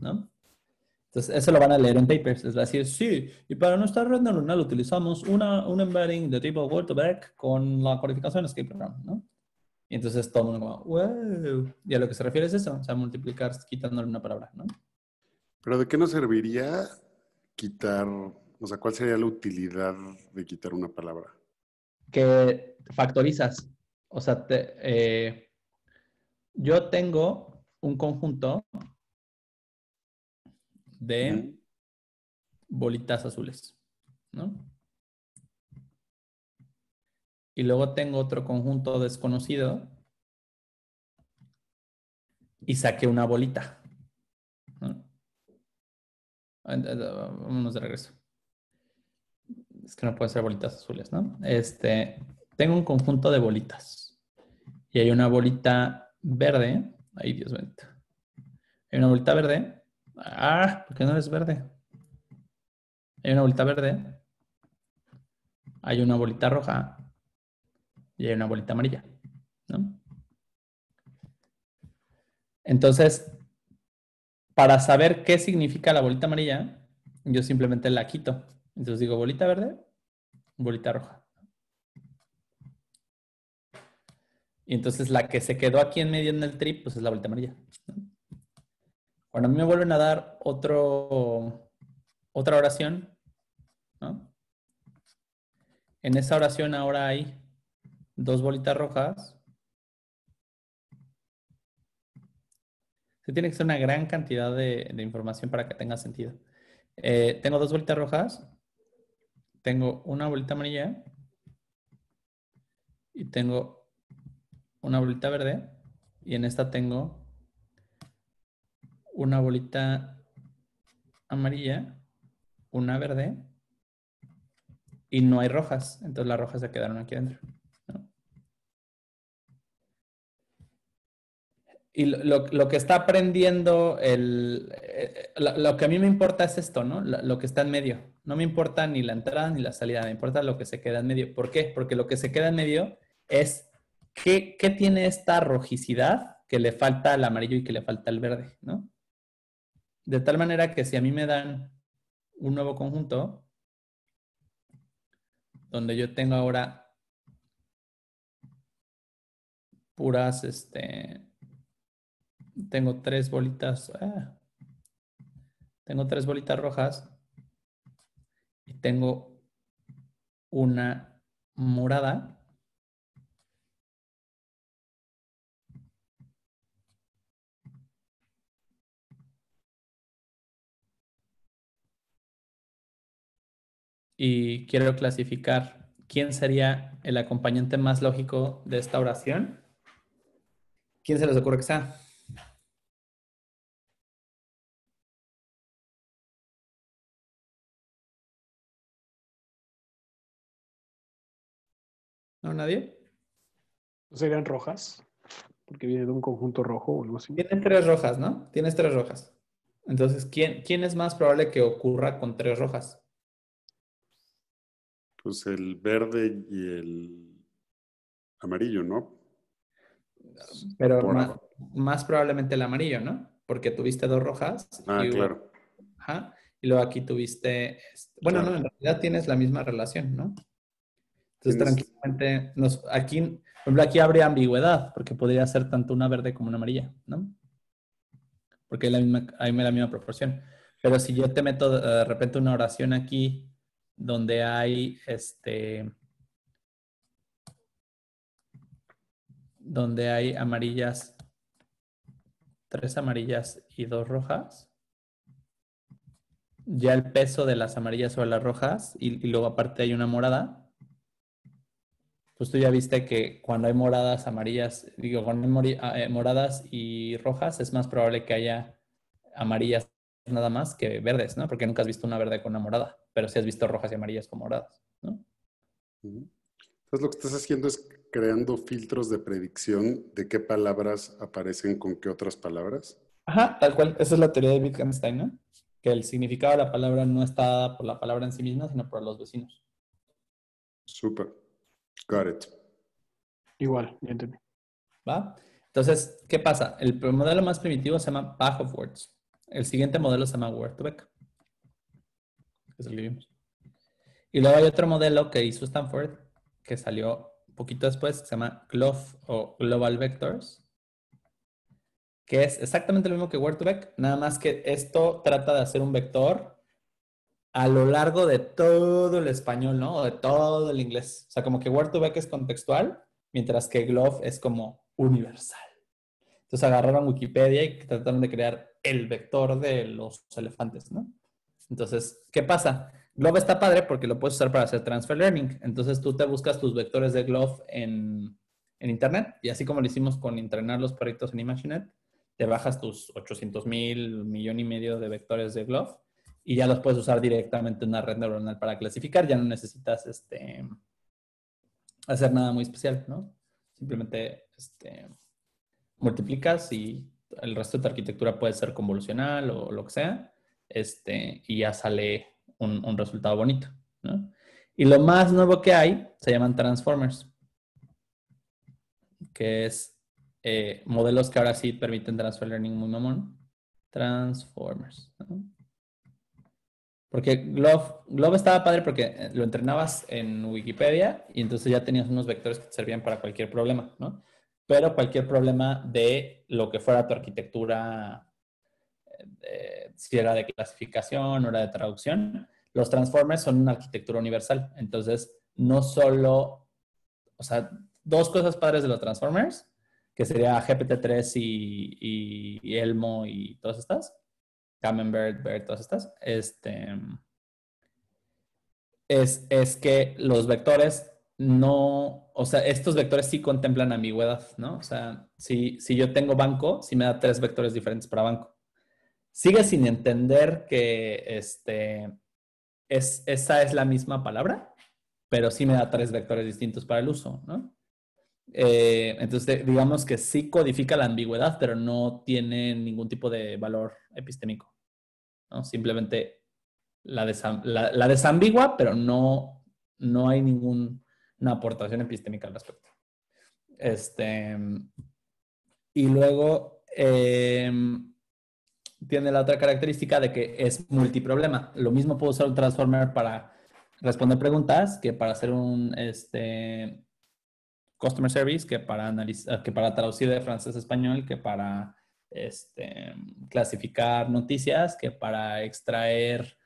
¿no? Entonces, eso lo van a leer en papers. Es decir, sí, y para nuestra red neuronal utilizamos un embedding de tipo word2vec con la codificación skipgram, ¿no? Y entonces todo el mundo como, wow. Y a lo que se refiere es eso, o sea, multiplicar quitándole una palabra, ¿no? Pero ¿de qué nos serviría quitar, o sea, cuál sería la utilidad de quitar una palabra? Que factorizas. O sea, yo tengo un conjunto de bolitas azules, ¿no? Y luego tengo otro conjunto desconocido y saqué una bolita, ¿no? Vámonos de regreso. Es que no pueden ser bolitas azules, ¿no? Tengo un conjunto de bolitas y hay una bolita verde. Ay, Dios mío. Hay una bolita verde. Ah, ¿por qué no es verde? Hay una bolita verde. Hay una bolita roja y hay una bolita amarilla, ¿no? Entonces, para saber qué significa la bolita amarilla, yo simplemente la quito. Entonces digo bolita verde, bolita roja. Y entonces la que se quedó aquí en medio en el trip, pues es la bolita amarilla, ¿no? Cuando a mí me vuelven a dar otra oración, ¿no? En esa oración ahora hay 2 bolitas rojas. Se tiene que ser una gran cantidad de información para que tenga sentido. Tengo 2 bolitas rojas, tengo una bolita amarilla y tengo una bolita verde. Y en esta tengo una bolita amarilla, una verde y no hay rojas. Entonces las rojas se quedaron aquí adentro, ¿no? Y lo que está aprendiendo, lo que a mí me importa es esto, ¿no? Lo que está en medio. No me importa ni la entrada ni la salida, me importa lo que se queda en medio. ¿Por qué? Porque lo que se queda en medio es qué tiene esta rojicidad que le falta al amarillo y que le falta al verde, ¿no? De tal manera que si a mí me dan un nuevo conjunto, donde yo tengo ahora puras, tengo 3 bolitas, tengo 3 bolitas rojas y tengo una morada. y quiero clasificar quién sería el acompañante más lógico de esta oración, ¿quién se les ocurre que sea? ¿No? ¿Nadie? ¿Serían rojas? Porque viene de un conjunto rojo o algo así. Tienes 3 rojas, ¿no? Tienes 3 rojas. Entonces, ¿quién es más probable que ocurra con 3 rojas? Pues el verde y el amarillo, ¿no? Pero Por más probablemente el amarillo, ¿no? Porque tuviste 2 rojas. Ah, y claro. Ajá, y luego aquí tuviste... Bueno, Claro. no, en realidad tienes la misma relación, ¿no? Entonces, Tienes- tranquilamente, aquí, por ejemplo, aquí habría ambigüedad, porque podría ser tanto una verde como una amarilla, ¿no? Porque hay la misma proporción. Pero si yo te meto de repente una oración aquí donde hay donde hay amarillas, 3 amarillas y 2 rojas, ya el peso de las amarillas sobre las rojas y luego aparte hay una morada, pues tú ya viste que cuando hay moradas, amarillas, digo, cuando hay moradas y rojas, es más probable que haya amarillas nada más que verdes, ¿no? Porque nunca has visto una verde con una morada, pero sí has visto rojas y amarillas con moradas, ¿no? Ujú. Entonces lo que estás haciendo es creando filtros de predicción de qué palabras aparecen con qué otras palabras. Ajá, tal cual. Esa es la teoría de Wittgenstein, ¿no? Que el significado de la palabra no está dada por la palabra en sí misma, sino por los vecinos. Súper. Got it. Igual, ya entendí. ¿Va? Entonces, ¿qué pasa? El modelo más primitivo se llama Bach of Words. El siguiente modelo se llama Word2Vec, que es el que vimos. Y luego hay otro modelo que hizo Stanford, que salió un poquito después, que se llama GLOV o Global Vectors, que es exactamente lo mismo que Word2Vec, nada más que esto trata de hacer un vector a lo largo de todo el español, ¿no? O de todo el inglés. O sea, como que Word2Vec es contextual, mientras que GLOV es como universal. Entonces agarraron Wikipedia y trataron de crear el vector de los elefantes, ¿no? Entonces, ¿qué pasa? GLOV está padre porque lo puedes usar para hacer transfer learning. Entonces tú te buscas tus vectores de GLOV en Internet y así como lo hicimos con entrenar los perritos en ImagineNet, te bajas tus 800,000, 1,5 millones de vectores de GLOV y ya los puedes usar directamente en una red neuronal para clasificar. Ya no necesitas hacer nada muy especial, ¿no? Simplemente multiplicas y el resto de tu arquitectura puede ser convolucional o lo que sea, y ya sale un resultado bonito, ¿no? Y lo más nuevo que hay se llaman transformers, que es modelos que ahora sí permiten transfer learning muy mamón. Transformers, ¿no? Porque Glove estaba padre porque lo entrenabas en Wikipedia y entonces ya tenías unos vectores que te servían para cualquier problema, ¿no? Pero cualquier problema de lo que fuera tu arquitectura, si era de clasificación o era de traducción, los transformers son una arquitectura universal. Entonces, no solo, o sea, 2 cosas padres de los transformers, que sería GPT-3 y Elmo y todas estas, Camembert, Bert, todas estas, es que los vectores no, o sea, estos vectores sí contemplan ambigüedad, ¿no? O sea, si yo tengo banco, sí me da 3 vectores diferentes para banco. Sigue sin entender que esa es la misma palabra, pero sí me da 3 vectores distintos para el uso, ¿no? Entonces, digamos que sí codifica la ambigüedad, pero no tiene ningún tipo de valor epistémico, ¿no? Simplemente la desambigua, pero no hay ninguna aportación epistémica al respecto. Y luego tiene la otra característica de que es multiproblema. Lo mismo puedo usar un transformer para responder preguntas que para hacer un customer service, que para traducir de francés a español, que para clasificar noticias, que para extraer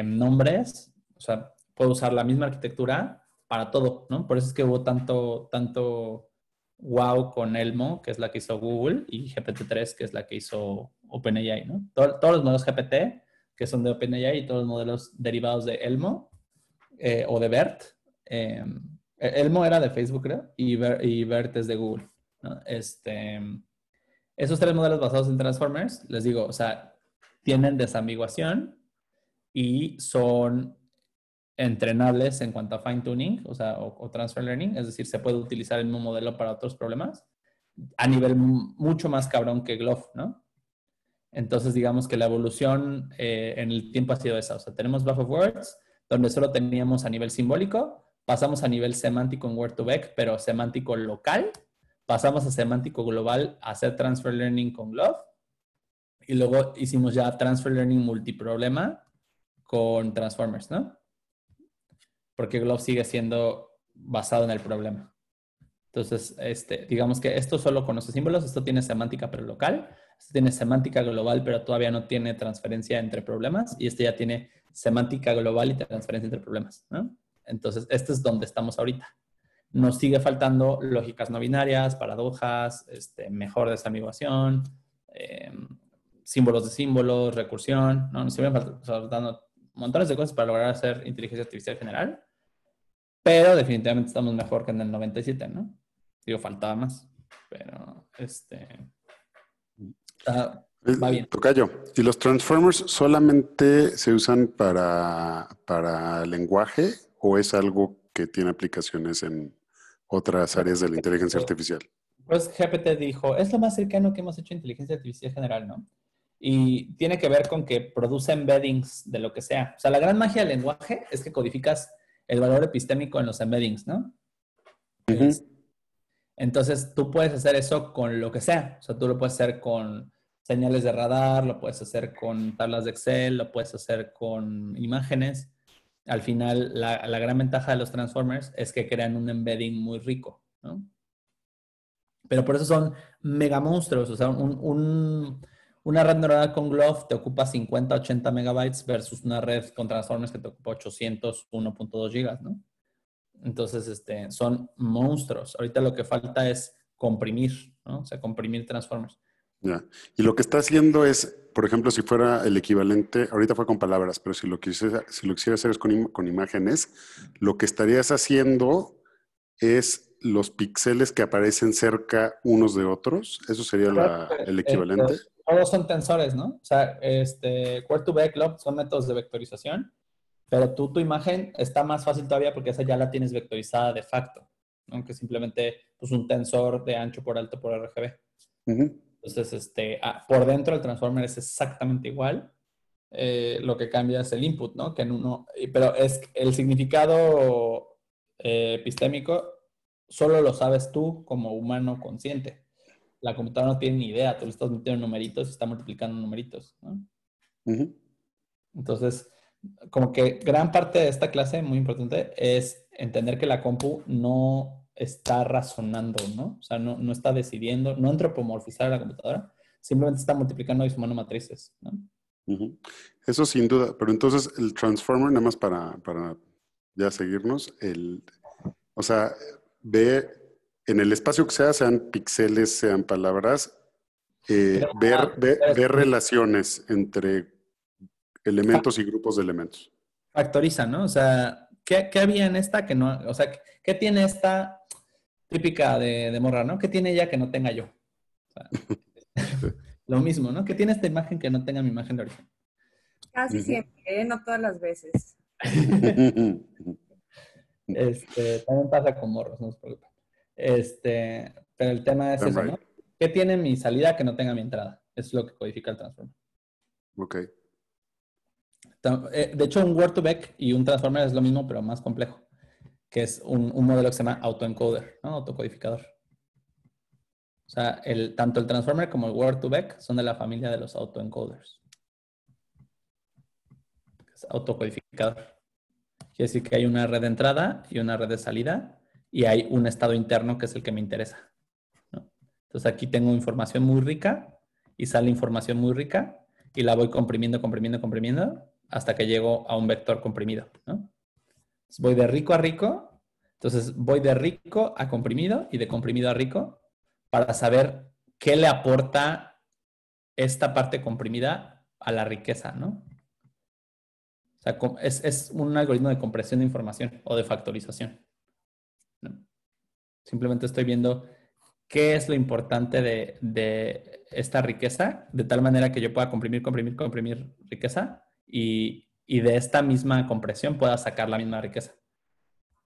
nombres. O sea, puedo usar la misma arquitectura para todo, ¿no? Por eso es que hubo tanto wow con Elmo, que es la que hizo Google, y GPT-3, que es la que hizo OpenAI, ¿no? Todos los modelos GPT, que son de OpenAI, y todos los modelos derivados de Elmo, o de BERT. Elmo era de Facebook, creo, y BERT es de Google, ¿no? Esos 3 modelos basados en Transformers, les digo, o sea, tienen desambiguación y son entrenables en cuanto a fine tuning, o sea, o transfer learning, es decir, se puede utilizar el mismo modelo para otros problemas a nivel mucho más cabrón que GloVe, ¿no? Entonces, digamos que la evolución en el tiempo ha sido esa. O sea, tenemos Graph of Words, donde solo teníamos a nivel simbólico, pasamos a nivel semántico en Word2Vec, pero semántico local, pasamos a semántico global a hacer transfer learning con GloVe, y luego hicimos ya transfer learning multiproblema con Transformers, ¿no? Porque GloVe sigue siendo basado en el problema. Entonces, digamos que esto solo conoce símbolos, esto tiene semántica pero local, esto tiene semántica global pero todavía no tiene transferencia entre problemas, y este ya tiene semántica global y transferencia entre problemas, ¿no? Entonces, este es donde estamos ahorita. Nos sigue faltando lógicas no binarias, paradojas, mejor desambiguación, símbolos de símbolos, recursión, ¿no? Nos siguen faltando montones de cosas para lograr hacer inteligencia artificial general, pero definitivamente estamos mejor que en el 97, ¿no? Digo, faltaba más, pero va bien. Tocayo, ¿y los transformers solamente se usan para lenguaje o es algo que tiene aplicaciones en otras áreas de la inteligencia artificial? Pues GPT dijo, es lo más cercano que hemos hecho a inteligencia artificial general, ¿no? Y tiene que ver con que produce embeddings de lo que sea. O sea, la gran magia del lenguaje es que codificas el valor epistémico en los embeddings, ¿no? Entonces, tú puedes hacer eso con lo que sea. O sea, tú lo puedes hacer con señales de radar, lo puedes hacer con tablas de Excel, lo puedes hacer con imágenes. Al final, la gran ventaja de los transformers es que crean un embedding muy rico, ¿no? Pero por eso son mega monstruos. O sea, una red neuronal con GloVe te ocupa 50, 80 megabytes versus una red con transformers que te ocupa 800, 1.2 gigas, ¿no? Entonces, son monstruos. Ahorita lo que falta es comprimir, ¿no? O sea, comprimir transformers. Ya. Y lo que está haciendo es, por ejemplo, si fuera el equivalente, ahorita fue con palabras, pero si lo quisiera hacer es con imágenes, lo que estarías haciendo es los píxeles que aparecen cerca unos de otros. ¿Eso sería el equivalente? Todos son tensores, ¿no? O sea, Word2Vec, GloVe son métodos de vectorización, pero tu imagen está más fácil todavía porque esa ya la tienes vectorizada de facto, ¿no? Que simplemente pues, un tensor de ancho por alto por RGB. Entonces, por dentro el transformer es exactamente igual. Lo que cambia es el input, ¿no? Pero es el significado epistémico solo lo sabes tú como humano consciente. La computadora no tiene ni idea, tú le estás metiendo numeritos y está multiplicando numeritos, ¿no? Entonces, como que gran parte de esta clase, muy importante, es entender que la compu no está razonando, ¿no? O sea, no está decidiendo, no antropomorfizar a la computadora, simplemente está multiplicando y sumando matrices, ¿no? Eso sin duda, pero entonces el transformer, nada más para ya seguirnos, o sea, ve en el espacio que sea, sean píxeles, sean palabras, ver relaciones entre elementos y grupos de elementos. Factoriza, ¿no? O sea, ¿qué había en esta que no? O sea, ¿qué tiene esta típica de morra, ¿no? ¿Qué tiene ella que no tenga yo? O sea, lo mismo, ¿no? ¿Qué tiene esta imagen que no tenga mi imagen de origen? Casi siempre, no todas las veces. También pasa con morros, no se preocupen. Pero el tema es eso, ¿no? ¿Qué tiene mi salida que no tenga mi entrada? Eso es lo que codifica el transformer. Ok. De hecho, un Word2Vec y un transformer es lo mismo, pero más complejo, que es un modelo que se llama autoencoder, ¿no? Autocodificador. O sea, tanto el transformer como el Word2Vec son de la familia de los autoencoders. Es autocodificador. Quiere decir que hay una red de entrada y una red de salida y hay un estado interno que es el que me interesa, ¿no? Entonces aquí tengo información muy rica y sale información muy rica y la voy comprimiendo hasta que llego a un vector comprimido, ¿no? Entonces voy de rico a rico, entonces voy de rico a comprimido y de comprimido a rico para saber qué le aporta esta parte comprimida a la riqueza, ¿no? O sea, es un algoritmo de compresión de información o de factorización, ¿no? Simplemente estoy viendo qué es lo importante de esta riqueza, de tal manera que yo pueda comprimir riqueza y de esta misma compresión pueda sacar la misma riqueza.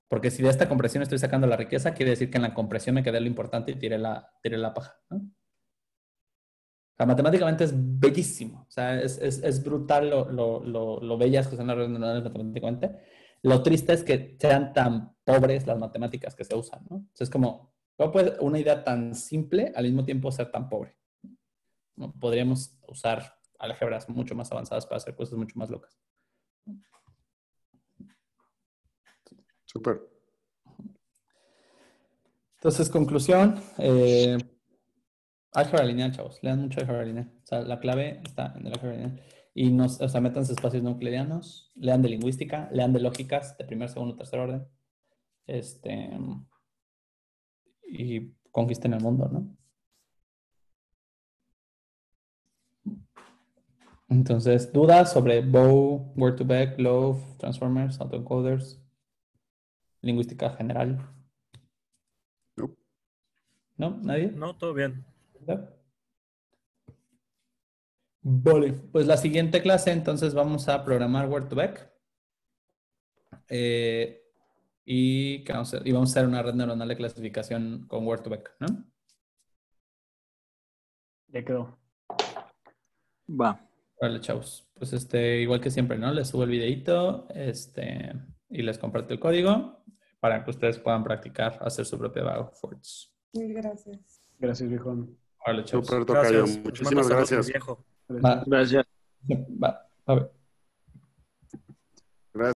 Porque si de esta compresión estoy sacando la riqueza, quiere decir que en la compresión me quedé lo importante y tiré la paja, ¿no? O sea, matemáticamente es bellísimo. O sea, es brutal lo bellas que son las redes neuronales matemáticamente. Lo triste es que sean tan pobres las matemáticas que se usan, ¿no? O sea, es como, ¿cómo puede una idea tan simple al mismo tiempo ser tan pobre? ¿No? Podríamos usar álgebras mucho más avanzadas para hacer cosas mucho más locas. Súper. Entonces, conclusión, álgebra lineal, chavos. Lean mucho álgebra lineal. O sea, la clave está en el álgebra lineal. Y o sea, métanse espacios no euclidianos, lean de lingüística, lean de lógicas de primer, segundo, tercer orden. Y conquisten el mundo, ¿no? Entonces, dudas sobre Bow, Word2Vec, Loaf, Transformers, Autoencoders, lingüística general. No. ¿No? ¿Nadie? No, todo bien. Vale, pues la siguiente clase entonces vamos a programar Word2Vec. Y vamos a hacer una red neuronal de clasificación con Word2Vec, ¿no? Ya quedó. Va. Vale, chavos. Pues igual que siempre, ¿no? Les subo el videito y les comparto el código para que ustedes puedan practicar hacer su propia Vago Forts. Mil gracias. Gracias, viejo. Vale, chavos. Súper, tocayo. Gracias. Muchísimas Manda saludos, gracias. viejo. Va, Gracias. va, a ver.